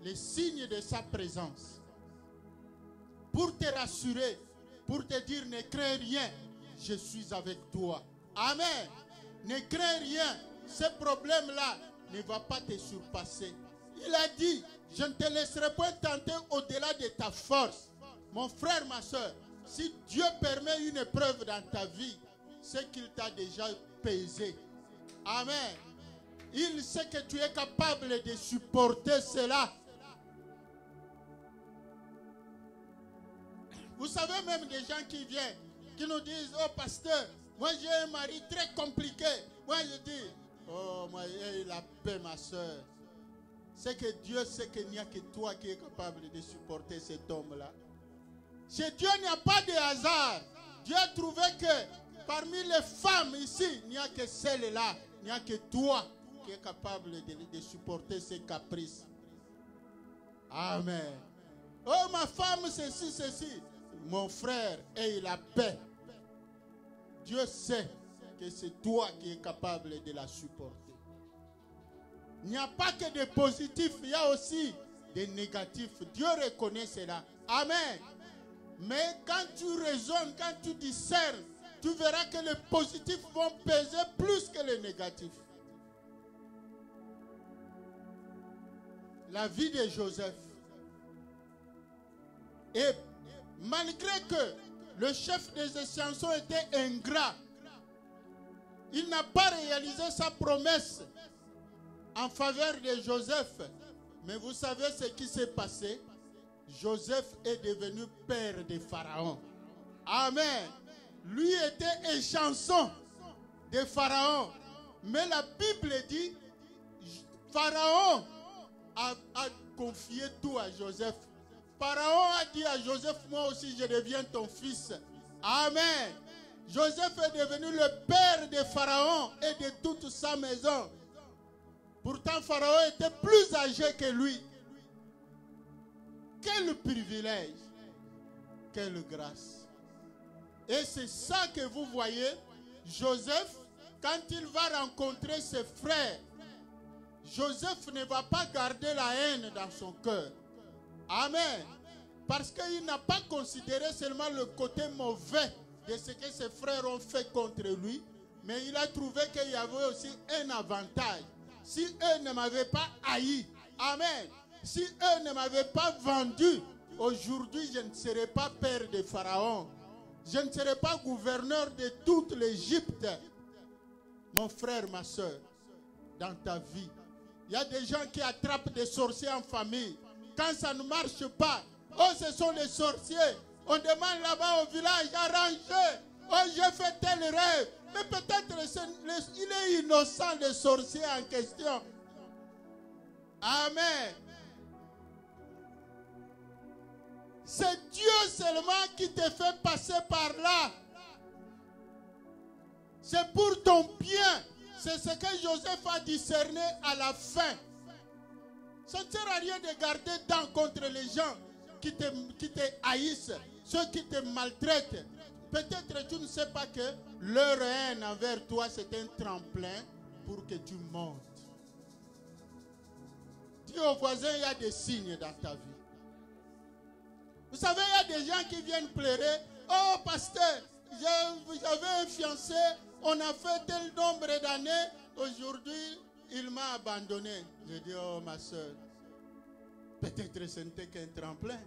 Les signes de sa présence. Pour te rassurer, pour te dire ne crains rien, je suis avec toi. Amen. Ne crains rien. Ce problème-là ne va pas te surpasser. Il a dit, je ne te laisserai pas tenter au-delà de ta force. Mon frère, ma soeur, si Dieu permet une épreuve dans ta vie, c'est qu'il t'a déjà pesé. Amen. Il sait que tu es capable de supporter cela. Vous savez même des gens qui viennent, qui nous disent, oh pasteur, moi j'ai un mari très compliqué. Moi je dis, oh moi j'ai la paix ma soeur. C'est que Dieu sait qu'il n'y a que toi qui es capable de supporter cet homme-là. Chez Dieu, il n'y a pas de hasard. Dieu a trouvé que parmi les femmes ici, il n'y a que celle-là. Il n'y a que toi qui es capable de supporter ses caprices. Amen. Oh ma femme, ceci, ceci. Mon frère, aie la paix. Dieu sait que c'est toi qui es capable de la supporter. Il n'y a pas que des positifs, il y a aussi des négatifs. Dieu reconnaît cela. Amen. Mais quand tu raisonnes, quand tu discernes, tu verras que les positifs vont peser plus que les négatifs. la vie de Joseph. Et malgré que le chef des échansons était ingrat, il n'a pas réalisé sa promesse en faveur de Joseph. Mais vous savez ce qui s'est passé? Joseph est devenu père de Pharaon. Amen. Lui était échanson de Pharaon. Mais la Bible dit, Pharaon a confié tout à Joseph. Pharaon a dit à Joseph, moi aussi je deviens ton fils. Amen. Joseph est devenu le père de Pharaon et de toute sa maison. Pourtant, Pharaon était plus âgé que lui. Quel privilège, quelle grâce. Et c'est ça que vous voyez, Joseph, quand il va rencontrer ses frères, Joseph ne va pas garder la haine dans son cœur. Amen. Parce qu'il n'a pas considéré seulement le côté mauvais de ce que ses frères ont fait contre lui, mais il a trouvé qu'il y avait aussi un avantage. Si eux ne m'avaient pas haï, amen, si eux ne m'avaient pas vendu, aujourd'hui je ne serais pas père de Pharaon. Je ne serais pas gouverneur de toute l'Égypte. Mon frère, ma soeur, dans ta vie, il y a des gens qui attrapent des sorciers en famille. Quand ça ne marche pas, oh, ce sont les sorciers. On demande là-bas au village, arrangez. Oh, j'ai fait tel rêve. Mais peut-être il est innocent, le sorcier en question. Amen. C'est Dieu seulement qui te fait passer par là. C'est pour ton bien. C'est ce que Joseph a discerné à la fin. Ça ne sert à rien de garder dents contre les gens qui te haïssent, ceux qui te maltraitent. Peut-être tu ne sais pas que leur haine envers toi, c'est un tremplin pour que tu montes. Dis au voisin, il y a des signes dans ta vie. Vous savez, il y a des gens qui viennent pleurer. Oh, pasteur, j'avais un fiancé, on a fait tel nombre d'années. Aujourd'hui, il m'a abandonné. Je dis, oh, ma soeur, peut-être ce n'était qu'un tremplin.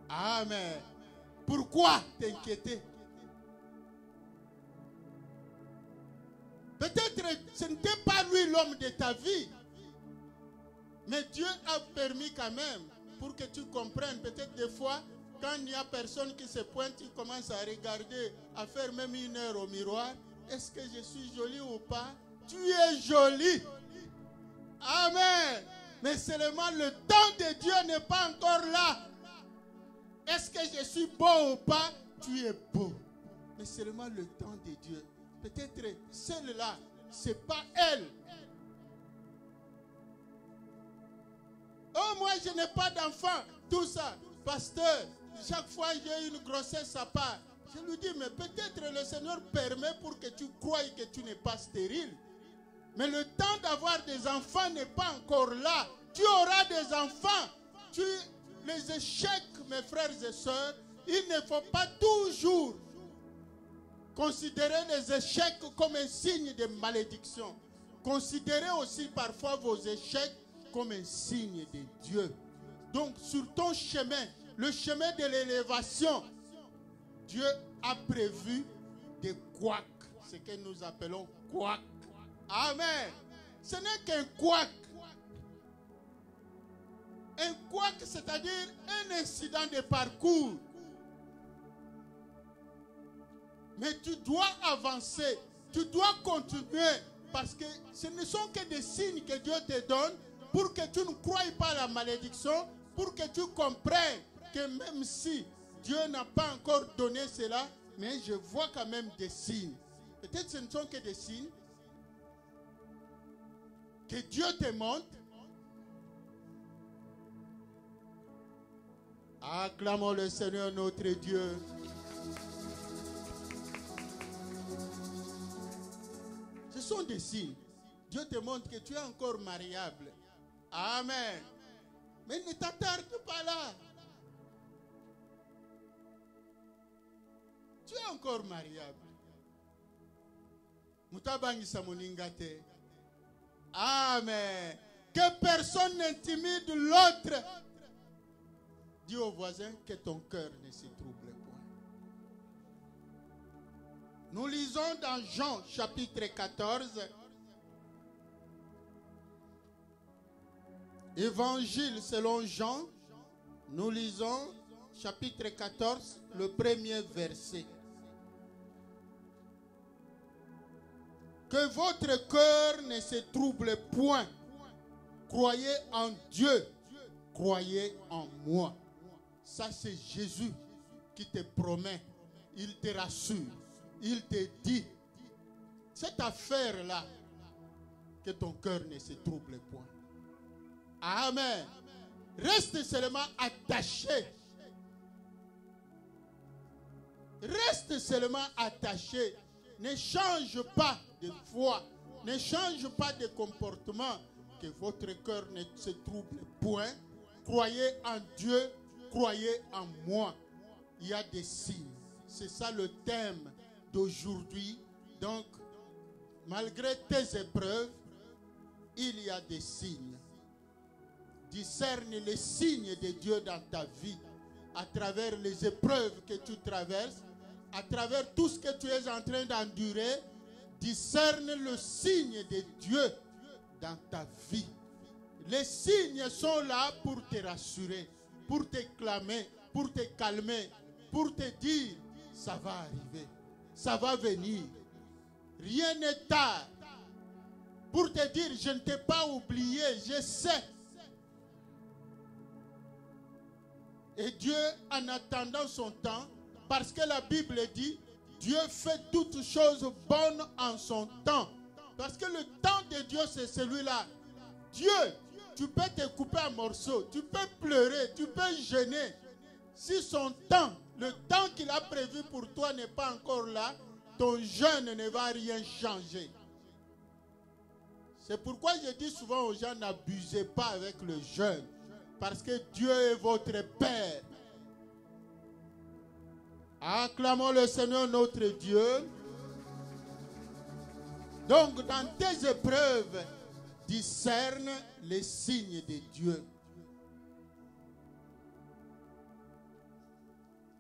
Amen. Pourquoi t'inquiéter? Peut-être ce n'était pas lui l'homme de ta vie. Mais Dieu a permis quand même pour que tu comprennes. Peut-être des fois, quand il n'y a personne qui se pointe, tu commences à regarder, à faire même 1 heure au miroir. Est-ce que je suis jolie ou pas? Tu es jolie. Amen. Mais seulement le temps de Dieu n'est pas encore là. Est-ce que je suis beau ou pas? Tu es beau. Mais seulement le temps de Dieu. Peut-être celle-là, ce n'est pas elle. Oh, moi, je n'ai pas d'enfant. Tout ça. Pasteur, chaque fois j'ai une grossesse à part. Je lui dis, mais peut-être le Seigneur permet pour que tu croies que tu n'es pas stérile. Mais le temps d'avoir des enfants n'est pas encore là. Tu auras des enfants. Les échecs, mes frères et sœurs, il ne faut pas toujours considérer les échecs comme un signe de malédiction. Considérez aussi parfois vos échecs comme un signe de Dieu. Donc sur ton chemin, le chemin de l'élévation, Dieu a prévu des couacs, ce que nous appelons couacs. Amen. Ce n'est qu'un couac. Un couac, c'est-à-dire un incident de parcours. Mais tu dois avancer, tu dois continuer, parce que ce ne sont que des signes que Dieu te donne pour que tu ne croies pas à la malédiction, pour que tu comprennes que même si Dieu n'a pas encore donné cela, mais je vois quand même des signes. Peut-être ce ne sont que des signes que Dieu te montre. Acclamons le Seigneur notre Dieu. Ce sont des signes. Dieu te montre que tu es encore mariable. Amen. Mais ne t'attarde pas là. Tu es encore mariable. Mutabangi samoningate. Amen. Que personne n'intimide l'autre. Dis au voisin que ton cœur ne se trouble point. Nous lisons dans Jean chapitre 14. Évangile selon Jean. Nous lisons chapitre 14, le premier verset. Que votre cœur ne se trouble point. Croyez en Dieu. Croyez en moi. Ça, c'est Jésus qui te promet. Il te rassure. Il te dit, cette affaire-là, que ton cœur ne se trouble point. Amen. Reste seulement attaché. Reste seulement attaché. Ne change pas de foi. Ne change pas de comportement. Que votre cœur ne se trouble point. Croyez en Dieu. Croyez en moi. Il y a des signes. C'est ça le thème d'aujourd'hui. Donc, malgré tes épreuves, il y a des signes. Discerne les signes de Dieu dans ta vie à travers les épreuves que tu traverses, à travers tout ce que tu es en train d'endurer. Discerne le signe de Dieu dans ta vie. Les signes sont là pour te rassurer, pour te clamer, pour te calmer, pour te dire, ça va arriver, ça va venir. Rien n'est tard. Pour te dire, je ne t'ai pas oublié, je sais. Et Dieu, en attendant son temps, parce que la Bible dit, Dieu fait toutes choses bonnes en son temps. Parce que le temps de Dieu, c'est celui-là. Dieu, tu peux te couper en morceaux, tu peux pleurer, tu peux gêner. Si son temps, le temps qu'il a prévu pour toi n'est pas encore là, ton jeûne ne va rien changer. C'est pourquoi je dis souvent aux gens, n'abusez pas avec le jeûne. Parce que Dieu est votre Père. Acclamons le Seigneur notre Dieu. Donc, dans tes épreuves, discerne les signes de Dieu.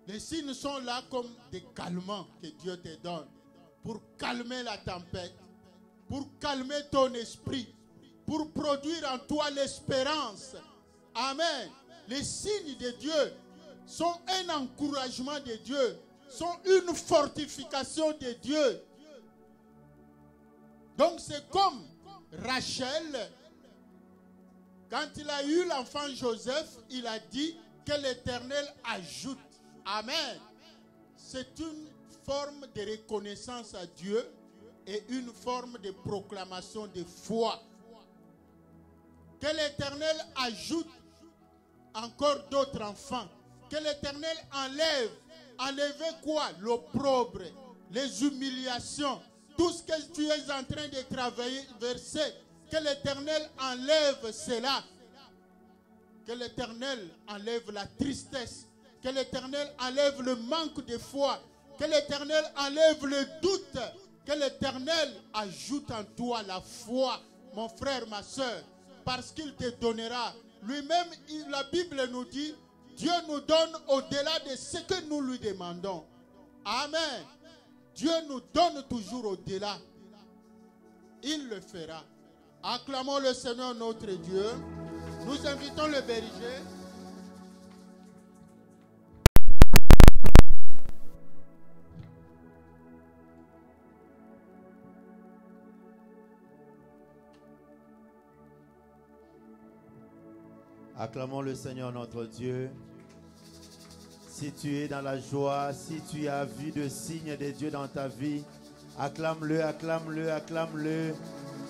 Les signes sont là comme des calmants que Dieu te donne pour calmer la tempête, pour calmer ton esprit, pour produire en toi l'espérance. Amen. Les signes de Dieu sont un encouragement de Dieu, sont une fortification de Dieu. Donc c'est comme Rachel, quand il a eu l'enfant Joseph, il a dit que l'Éternel ajoute. Amen. C'est une forme de reconnaissance à Dieu et une forme de proclamation de foi. Que l'Éternel ajoute encore d'autres enfants. Que l'Éternel enlève quoi? L'opprobre, les humiliations, tout ce que tu es en train de travailler, verser. Que l'Éternel enlève cela. Que l'Éternel enlève la tristesse. Que l'Éternel enlève le manque de foi. Que l'Éternel enlève le doute. Que l'Éternel ajoute en toi la foi, mon frère, ma soeur, parce qu'il te donnera. Lui-même, la Bible nous dit, Dieu nous donne au-delà de ce que nous lui demandons. Amen. Dieu nous donne toujours au-delà. Il le fera. Acclamons le Seigneur notre Dieu. Nous invitons le berger. Acclamons le Seigneur notre Dieu. Si tu es dans la joie, si tu as vu de signes de Dieu dans ta vie, acclame-le, acclame-le, acclame-le,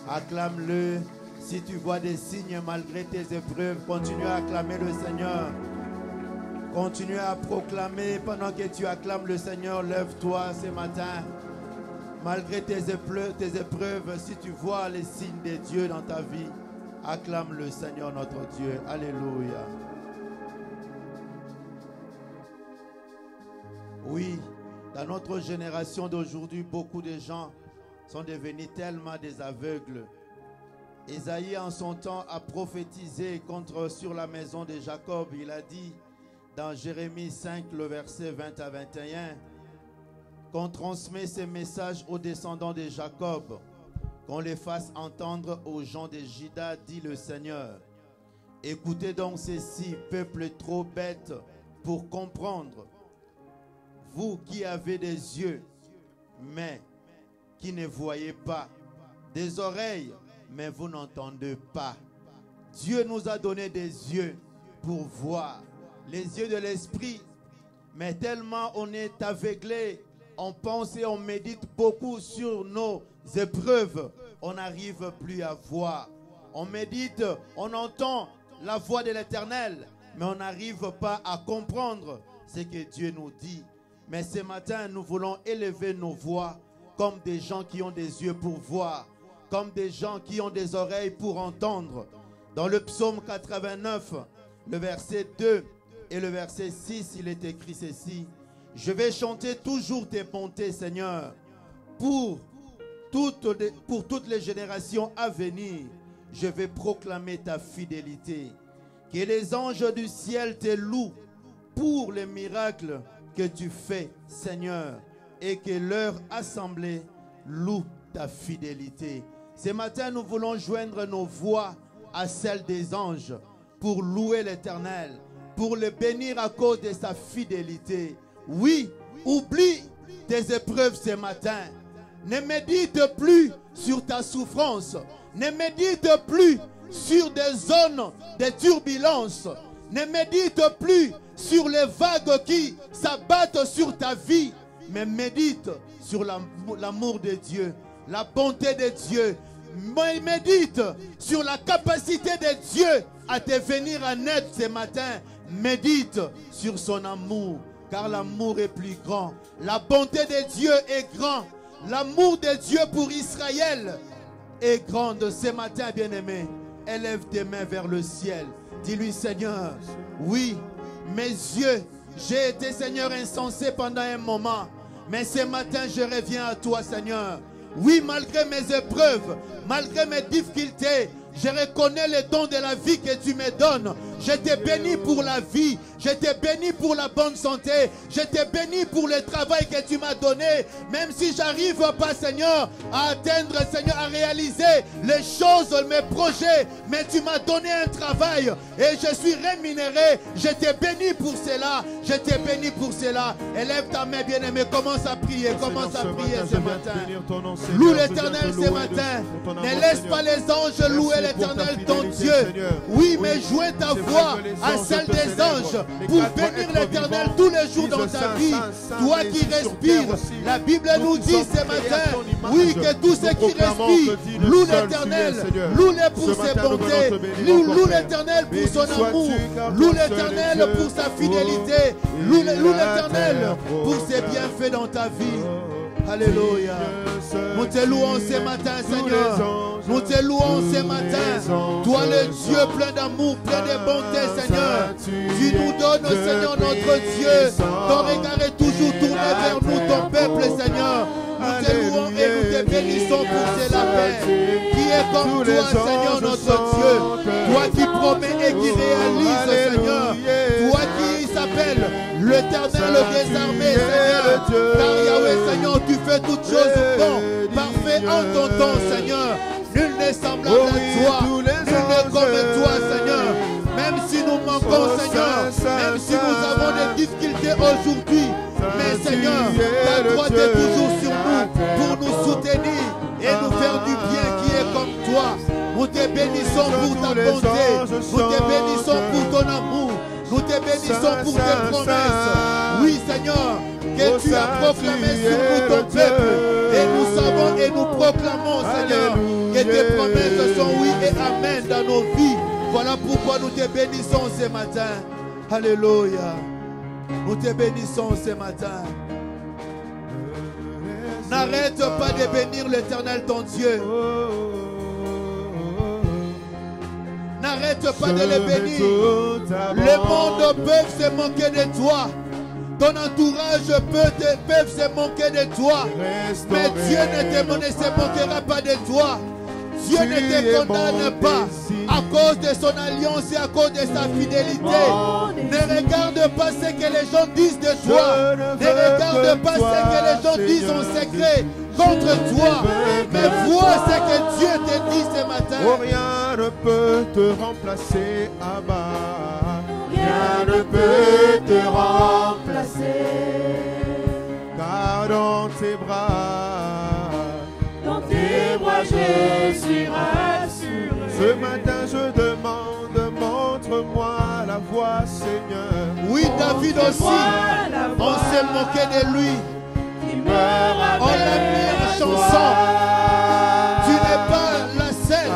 acclame-le. Si tu vois des signes malgré tes épreuves, continue à acclamer le Seigneur. Continue à proclamer pendant que tu acclames le Seigneur. Lève-toi ce matin. Malgré tes épreuves, si tu vois les signes de Dieu dans ta vie, acclame le Seigneur notre Dieu. Alléluia. Oui, dans notre génération d'aujourd'hui, beaucoup de gens sont devenus tellement des aveugles. Ésaïe en son temps a prophétisé sur la maison de Jacob. Il a dit dans Jérémie 5, le verset 20 à 21, qu'on transmet ces messages aux descendants de Jacob, qu'on les fasse entendre aux gens de Juda, dit le Seigneur. Écoutez donc ceci, peuple trop bête pour comprendre, vous qui avez des yeux, mais qui ne voyez pas, des oreilles, mais vous n'entendez pas. Dieu nous a donné des yeux pour voir, les yeux de l'esprit, mais tellement on est aveuglé, on pense et on médite beaucoup sur nos épreuves, on n'arrive plus à voir. On médite, on entend la voix de l'Éternel, mais on n'arrive pas à comprendre ce que Dieu nous dit. Mais ce matin, nous voulons élever nos voix comme des gens qui ont des yeux pour voir, comme des gens qui ont des oreilles pour entendre. Dans le psaume 89, le verset 2 et le verset 6, il est écrit ceci: je vais chanter toujours tes bontés, Seigneur, pour toutes les générations à venir. Je vais proclamer ta fidélité. Que les anges du ciel te louent pour les miracles que tu fais, Seigneur, et que leur assemblée loue ta fidélité. Ce matin, nous voulons joindre nos voix à celles des anges pour louer l'Éternel, pour le bénir à cause de sa fidélité. Oui, oublie tes épreuves ce matin. Ne médite plus sur ta souffrance. Ne médite plus sur des zones de turbulence. Ne médite plus sur les vagues qui s'abattent sur ta vie. Mais médite sur l'amour de Dieu, la bonté de Dieu. Médite sur la capacité de Dieu à te venir en aide ce matin. Médite sur son amour, car l'amour est plus grand. La bonté de Dieu est grande. L'amour de Dieu pour Israël est grande. Ce matin, bien-aimé, élève tes mains vers le ciel. Dis-lui: Seigneur, oui, mes yeux, j'ai été, Seigneur, insensé pendant un moment. Mais ce matin, je reviens à toi, Seigneur. Oui, malgré mes épreuves, malgré mes difficultés, je reconnais les dons de la vie que tu me donnes. Je t'ai béni pour la vie. Je t'ai béni pour la bonne santé. Je t'ai béni pour le travail que tu m'as donné. Même si j'arrive pas, Seigneur, à atteindre, Seigneur, à réaliser les choses, mes projets. Mais tu m'as donné un travail et je suis rémunéré. Je t'ai béni pour cela. Je t'ai béni pour cela. Élève ta main, bien-aimé. Commence à prier. Commence à prier ce matin. Loue l'Éternel ce matin. Ne laisse pas les anges louer l'Éternel ton Dieu. Oui, mais joins ta voix à celle des anges pour bénir l'Éternel tous les jours dans ta vie. Toi qui respires, la Bible nous dit ce matin, oui, que tous ceux qui respirent louent l'Éternel, loue-le pour ses bontés, loue l'Éternel pour son amour, loue l'Éternel pour sa fidélité, loue l'Éternel pour ses bienfaits dans ta vie. Alléluia. Nous te louons ce matin, Seigneur. Nous te louons ce matin. Toi, le Dieu plein d'amour, plein de bonté, Seigneur. Tu nous donnes, Seigneur, notre Dieu. Ton regard est toujours tourné vers nous, ton peuple, Seigneur. Nous te louons et nous te bénissons pour cela, Père. Qui est comme toi, Seigneur, notre Dieu. Toi qui promets et qui réalise, Seigneur. Toi qui s'appelle l'Éternel des armées, Seigneur. Car Yahweh, Seigneur, tu fais toutes choses bon, parfait en ton temps, Seigneur. Nul n'est semblable à toi, nul n'est comme toi, Seigneur. Même si nous manquons, Seigneur, même si nous avons des difficultés aujourd'hui, mais Seigneur, ta droite est toujours sur nous pour nous soutenir et nous faire du bien qui est comme toi. Nous te bénissons pour ta bonté, nous te bénissons pour ton amour, nous te bénissons pour tes promesses. Oui, Seigneur, que tu as proclamé sur nous ton peuple. Et nous savons et nous proclamons, Seigneur, que tes promesses sont oui et amen dans nos vies. Voilà pourquoi nous te bénissons ce matin. Alléluia. Nous te bénissons ce matin. N'arrête pas de bénir l'Éternel ton Dieu. N'arrête pas de le bénir. Le monde peut se moquer de toi. Ton entourage peut se moquer de toi. Mais Dieu ne se moquera pas de toi. Dieu ne te condamne pas à cause de son alliance et à cause de sa fidélité. Ne regarde pas ce que les gens disent de toi. Ne regarde pas ce que les gens disent en secret contre toi. Mais vois ce que Dieu te dit ce matin. Oh, rien ne peut te remplacer, Abba. Rien ne peut te remplacer. Car dans tes bras, je suis rassuré. Ce matin je demande, montre-moi la voie, Seigneur. Oui, David aussi, on s'est moqué de lui. On l'a mis en chanson. Tu n'es pas la seule.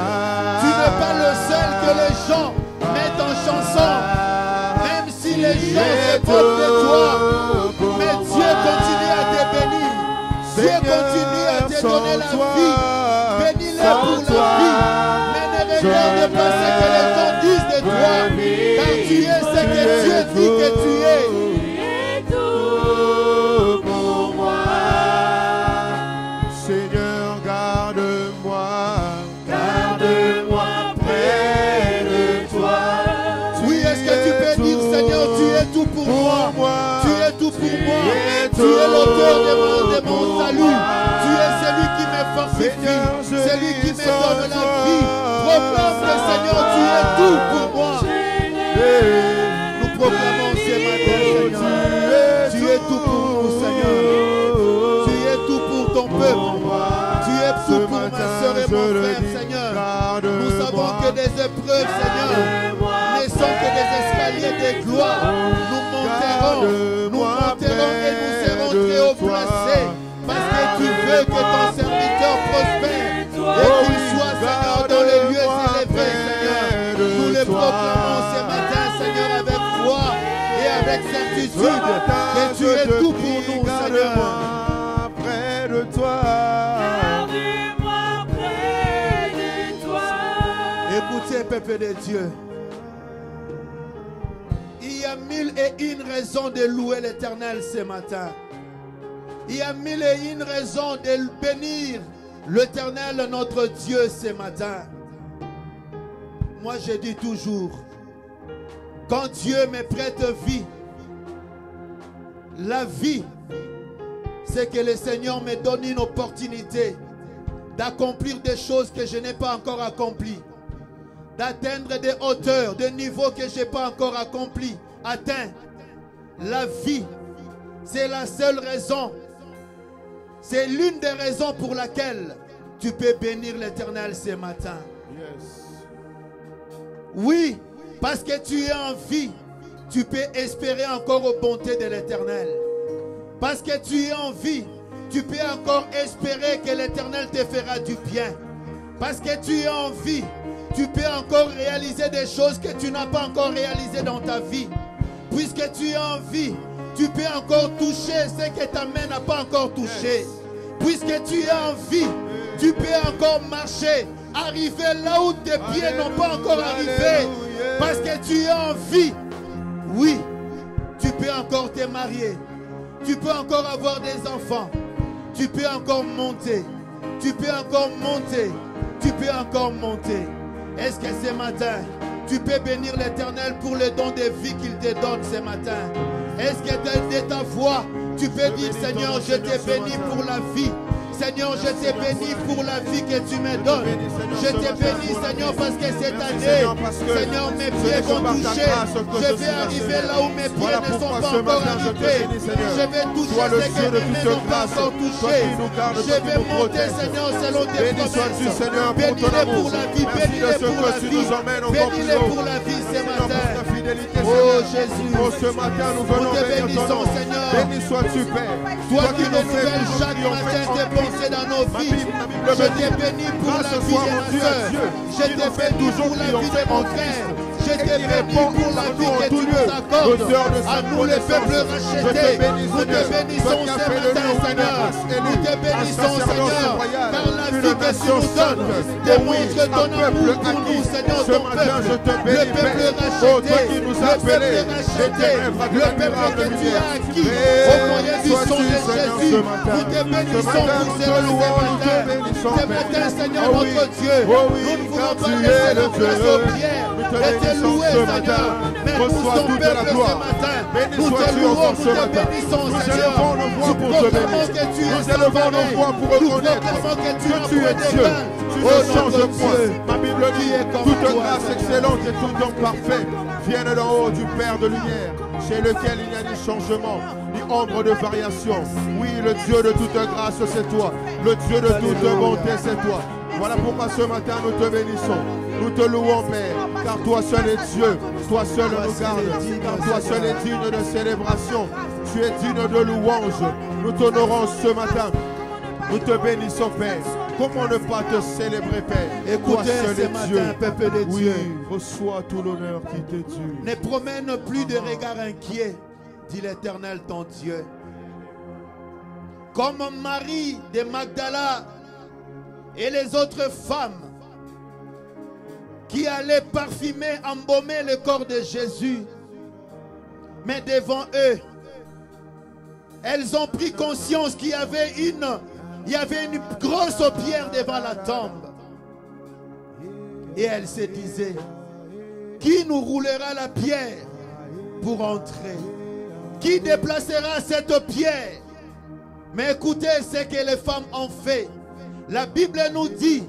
Tu n'es pas le seul que les gens mettent en chanson. Même si les gens se moquent de toi. Mais Dieu continue à te bénir. Dieu continue à te donner la vie. Bénis-les pour la vie. Mais ne regarde pas ce que les gens disent de toi. Car tu es ce que Dieu dit que tu es. Tu es l'auteur de mon salut. Tu es celui qui me fortifie, celui qui me donne la vie. Proclame le Seigneur, tu es tout pour moi. Nous proclamons ce matin, Seigneur. Tu es tout pour nous, Seigneur. Tu es tout pour ton peuple. Tu es tout pour ma soeur et mon frère, Seigneur. Nous savons que des épreuves, Seigneur, ne sont que des escaliers de gloire. Nous monterons et nous serons très haut placés parce que tu veux que ton serviteur prospère et qu'il soit, Seigneur, dans les lieux élevés, Seigneur. Nous le proclamons ce matin, Seigneur, avec foi et avec certitude que tu es tout pour nous, Seigneur. Près de toi. Gardez-moi près de toi. Écoutez, peuple de Dieu. Il y a 1001 raisons de louer l'Éternel ce matin. Il y a 1001 raisons de bénir l'Éternel, notre Dieu, ce matin. Moi, je dis toujours, quand Dieu me prête vie, la vie, c'est que le Seigneur me donne une opportunité d'accomplir des choses que je n'ai pas encore accomplies, d'atteindre des hauteurs, des niveaux que je n'ai pas encore atteint. La vie, c'est la seule raison. C'est l'une des raisons pour laquelle tu peux bénir l'Éternel ce matin. Oui, parce que tu es en vie, tu peux espérer encore aux bontés de l'Éternel. Parce que tu es en vie, tu peux encore espérer que l'Éternel te fera du bien. Parce que tu es en vie, tu peux encore réaliser des choses que tu n'as pas encore réalisées dans ta vie. Puisque tu es en vie, tu peux encore toucher ce que ta main n'a pas encore touché. Puisque tu es en vie, tu peux encore marcher, arriver là où tes pieds n'ont pas encore arrivé. Parce que tu es en vie. Oui, tu peux encore te marier. Tu peux encore avoir des enfants. Tu peux encore monter. Tu peux encore monter. Tu peux encore monter. Est-ce que ce matin, tu peux bénir l'Éternel pour le don de vie qu'il te donne ce matin? Est-ce que de ta voix, tu peux dire, Seigneur, je te bénis pour la vie. Seigneur, je te bénis pour la vie que tu me donnes. Je te bénis, Seigneur, parce que cette année, Seigneur, mes pieds vont toucher. Je vais arriver là où mes pieds ne sont pas encore arrivés. Je vais toucher ce que mes mains n'ont pas encore touché. Je vais monter, Seigneur, selon tes promesses. Bénis-les pour la vie, bénis-les pour la vie. Bénis-les pour la vie ce matin. Oh Jésus, ce matin nous venons bénir ton nom. Seigneur. Béni sois-tu, Père. Toi qui renouvelles chaque matin tes pensées dans nos vies. Je t'ai béni pour la vie de ma soeur. Je t'ai béni pour la vie de mon frère. Je t'ai béni pour la vie que tu nous accordes. À nous les peuples rachetés. Nous te bénissons ce matin, Seigneur. Nous te bénissons, Seigneur. Car la vie que tu nous donnes démontre ton amour pour nous, Seigneur, ton peuple. Le peuple racheté. nous le appeler peuple racheté, le peuple que tu as acquis au moyen du sang de Jésus. Nous te bénissons pour ce matin, Seigneur notre Dieu. Nous ne voulons pas laisser nos places aux pierres et te louer, Seigneur. Mais pour ton peuple ce matin, nous te louons, nous te bénissons, Seigneur. Nous proclamons que tu es salvé. Nous proclamons que tu es Tu es Dieu, tu ne changes point. Ma Bible dit, toute grâce excellente et tout don parfait viennent d'en haut du Père de lumière, chez lequel il n'y a ni changement, ni ombre de variation. Oui, le Dieu de toute grâce, c'est toi. Le Dieu de toute bonté, c'est toi. Voilà pourquoi ce matin, nous te bénissons. Nous te louons, Père, car toi seul est Dieu. Toi seul nous garde, car toi seul est digne de célébration. Tu es digne de louange. Nous t'honorons ce matin. Nous te bénissons, Père. Comment ne pas te célébrer, Père? Écoutez ce matin, peuple de Dieu. Oui, reçois tout l'honneur qui t'est dû. Ne promène plus de regards inquiets, dit l'Éternel ton Dieu. Comme Marie de Magdala et les autres femmes qui allaient parfumer, embaumer le corps de Jésus. Mais devant eux, elles ont pris conscience qu'il y avait une grosse pierre devant la tombe. Et elles se disaient, qui nous roulera la pierre pour entrer? Qui déplacera cette pierre? Mais écoutez ce que les femmes ont fait. La Bible nous dit,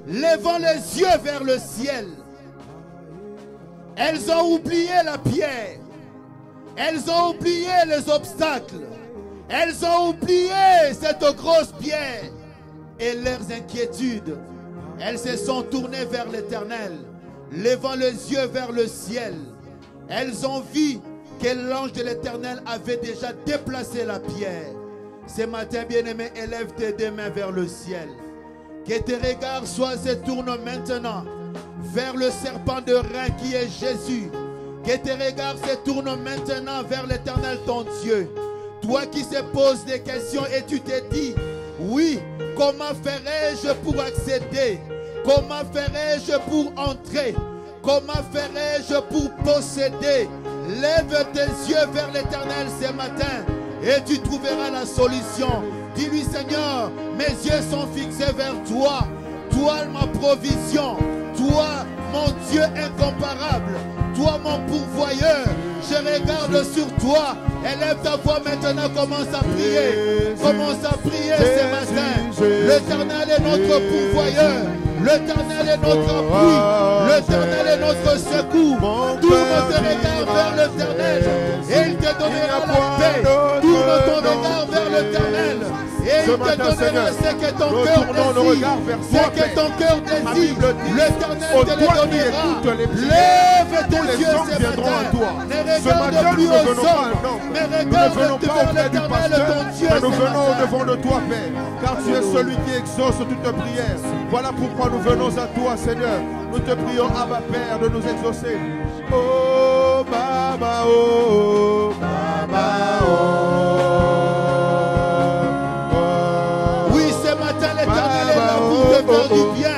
levant les yeux vers le ciel, elles ont oublié la pierre. Elles ont oublié les obstacles. Elles ont oublié cette grosse pierre et leurs inquiétudes. Elles se sont tournées vers l'Éternel, levant les yeux vers le ciel. Elles ont vu que l'ange de l'Éternel avait déjà déplacé la pierre. Ce matin, bien-aimé, élève tes deux mains vers le ciel. Que tes regards se tournent maintenant vers le serpent de rein qui est Jésus. Que tes regards se tournent maintenant vers l'Éternel ton Dieu. Toi qui se poses des questions et tu te dis, oui, comment ferai-je pour accéder? Comment ferai-je pour entrer? Comment ferai-je pour posséder? Lève tes yeux vers l'Éternel ce matin et tu trouveras la solution. Dis-lui, Seigneur, mes yeux sont fixés vers toi. Toi, ma provision. Toi, mon Dieu incomparable. Toi, mon pourvoyeur. Je regarde sur toi. Élève ta voix maintenant. Commence à prier. Commence à prier ce matin. L'Éternel est notre pourvoyeur. L'Éternel est notre appui. L'Éternel est notre secours. Tourne tes regards vers l'Éternel et il te donnera la paix. Tourne ton regard vers l'Éternel et il te donnera ce que ton cœur désire. Ce que ton cœur désire, l'Éternel te le donnera. Lève tes yeux ce matin. Ne regarde plus aux hommes, mais regarde vers l'Éternel ton Dieu. Nous venons au devant de toi, Père, car tu es celui qui exauce toute prière. Voilà pourquoi nous venons à toi, Seigneur. Nous te prions, Abba Père, de nous exaucer. Oh, Baba, oh, Baba, oh. Oui, ce matin, l'Éternel est là pour te faire du bien.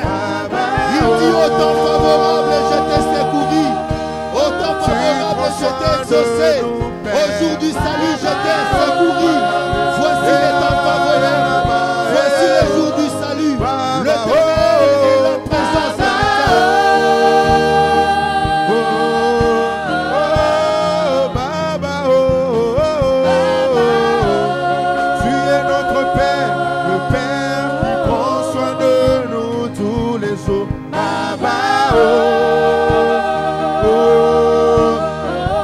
Il dit, au temps favorable, je t'ai secouru. Au temps favorable, je t'ai exaucé. Au jour du salut, je t'ai secouru. Voici les temps favorables. Voici le jour du salut. L'Éternel est la présence de Tu es notre Père, le Père qui prend soin de nous tous les jours. Baba, oh, oh,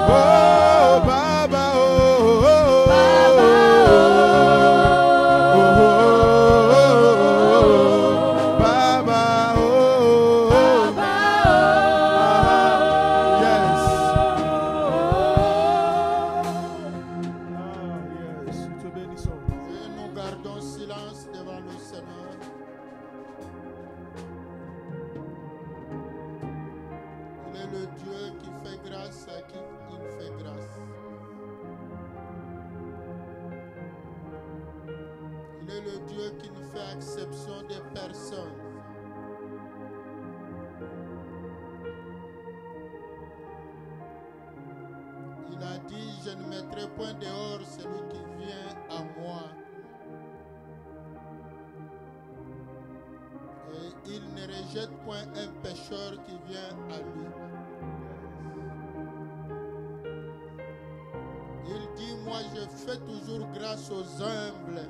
oh, Baba, oh, oh, Baba, oh, yes. Yes, nous te bénissons. Et nous gardons silence devant le Seigneur. Il est le Dieu qui fait grâce à qui il fait grâce. Il est le Dieu qui ne fait exception de personne. Il a dit, je ne mettrai point dehors celui qui vient à moi. Et il ne rejette point un pécheur qui vient à lui. Il dit, moi je fais toujours grâce aux humbles.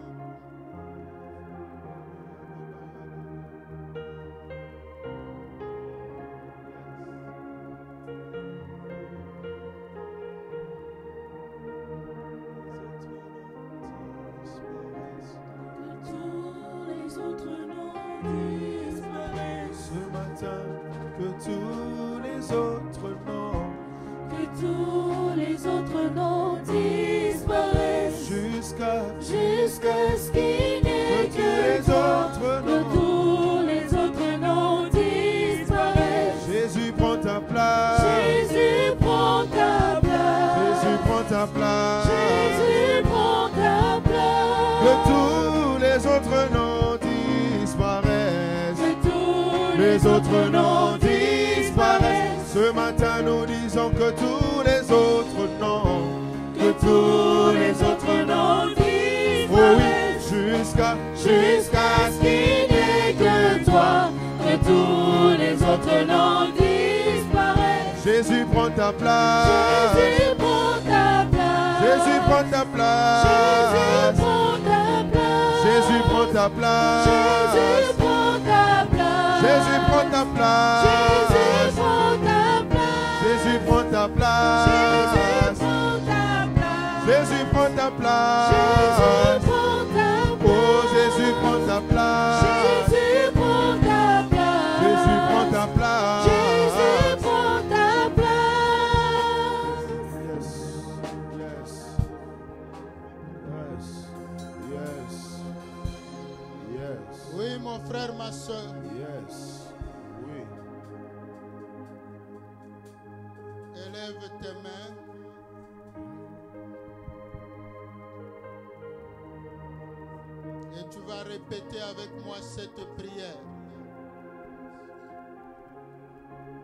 Répétez avec moi cette prière.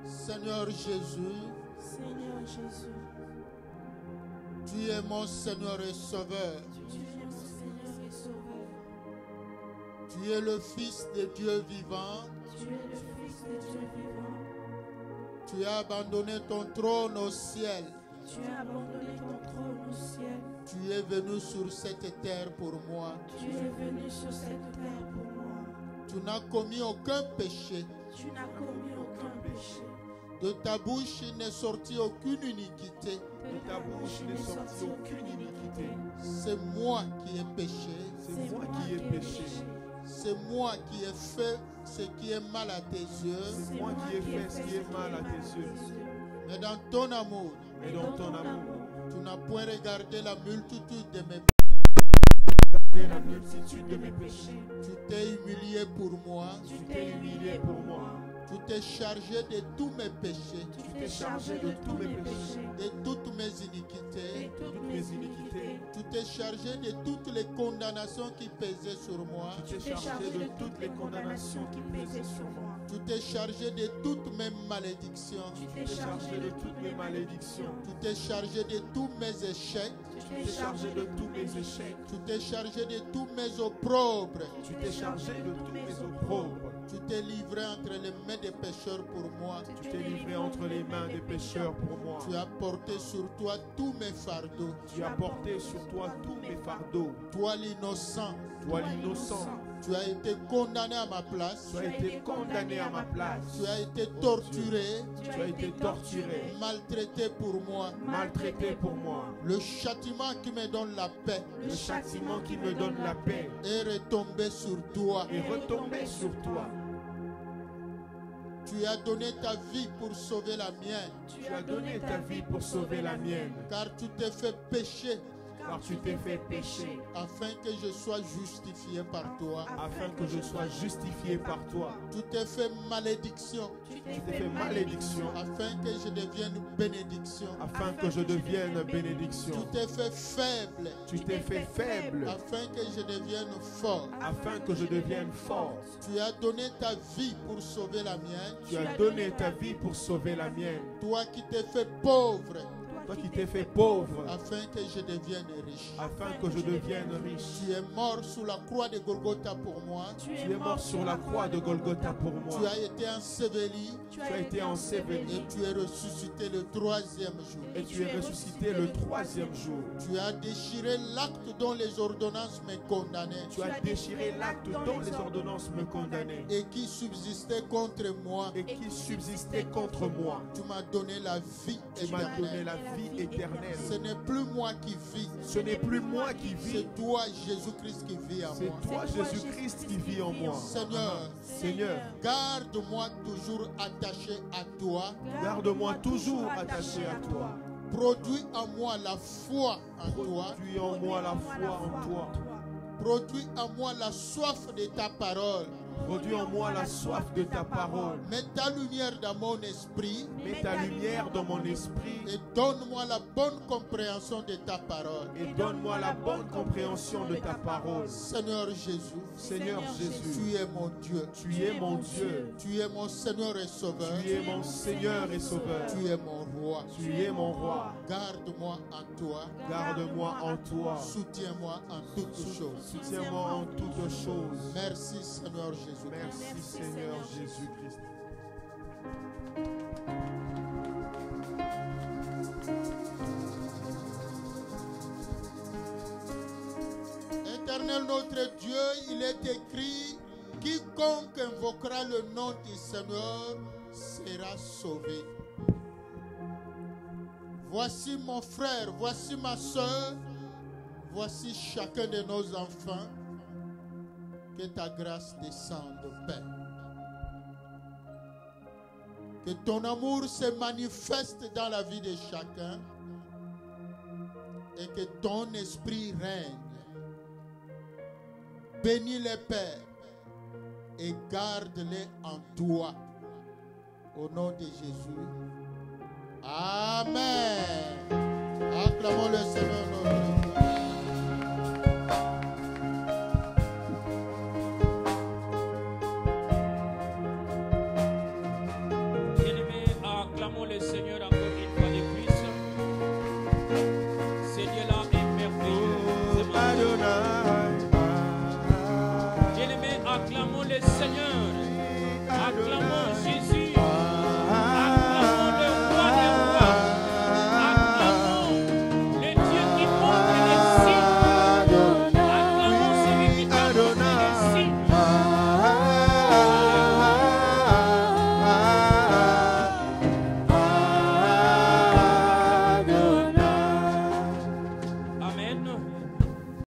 Seigneur Jésus, tu es mon Seigneur et Sauveur. Tu es le Fils de Dieu vivant. Tu as abandonné ton trône au ciel. Tu es venu sur cette terre pour moi. Tu n'as commis aucun péché. De ta bouche il n'est sorti aucune iniquité. C'est moi qui ai péché. C'est moi qui ai fait ce qui est mal à tes yeux. Mais dans ton amour, tu n'as point regardé la multitude de mes péchés. Tu t'es humilié pour moi. Tu t'es chargé de tous mes péchés. De toutes mes iniquités. Tu t'es chargé de toutes les condamnations qui pesaient sur moi. Tu t'es chargé de toutes mes malédictions. Tu t'es chargé de tous mes échecs. Tu t'es chargé de tous mes opprobres. Tu t'es livré entre les mains des pécheurs pour moi. Tu as porté sur toi tous mes fardeaux. Toi l'innocent. Tu as été condamné à ma place. Tu as été torturé. Maltraité pour moi. Le châtiment qui me donne la paix. Est retombé sur toi. Tu as donné ta vie pour sauver la mienne. Car tu t'es fait pécher. Afin que je sois justifié par toi. Tu t'es fait malédiction. Afin que je devienne bénédiction. Tu t'es fait faible. Afin que je devienne fort. Tu as donné ta vie pour sauver la mienne. Toi qui t'es fait pauvre. toi qui t'es fait pauvre, afin que je devienne riche. afin que je devienne riche. Tu es mort sous la croix de Golgotha pour moi. Tu es mort sur la croix de Golgotha pour Tu moi. as été enseveli Tu as été enseveli et tu es ressuscité le troisième jour. et tu es ressuscité le troisième jour. Tu as déchiré l'acte dont les ordonnances me condamnaient Tu as déchiré l'acte dont les ordonnances me condamnaient et qui subsistait contre moi. et qui subsistait contre moi. Tu m'as donné la vie Tu m'as donné éternelle. la vie éternelle. Ce n'est plus moi qui vis, Ce n'est plus moi qui vis, c'est toi, Jésus-Christ, qui vis en c'est moi. toi, Jésus-Christ, qui vis en moi. Seigneur, Seigneur, garde-moi toujours attaché à toi. garde-moi toujours attaché à toi. Produis en moi la foi en toi. Produis en moi la foi en toi. Produis en moi la soif de ta parole. Produis en moi la soif de ta parole. Mets ta lumière dans mon esprit Mets ta lumière dans mon esprit et donne-moi la bonne compréhension de ta parole. et donne-moi la bonne compréhension de ta parole. Seigneur Jésus, Seigneur Jésus, tu es mon Dieu. tu es mon Dieu. Tu es mon Seigneur et Sauveur. Tu es mon Seigneur et Sauveur. Tu es mon roi. Tu es mon roi. Garde-moi en toi. Garde-moi en toi. Soutiens-moi en toutes choses. Soutiens-moi en toutes choses. Merci Seigneur Jésus. Merci Seigneur Jésus-Christ. Éternel notre Dieu, il est écrit, quiconque invoquera le nom du Seigneur sera sauvé. Voici mon frère, voici ma soeur, voici chacun de nos enfants. Que ta grâce descende, Père. Que ton amour se manifeste dans la vie de chacun et que ton esprit règne. Bénis les pères et garde-les en toi. Au nom de Jésus. Amen. Acclamons le Seigneur notre Dieu.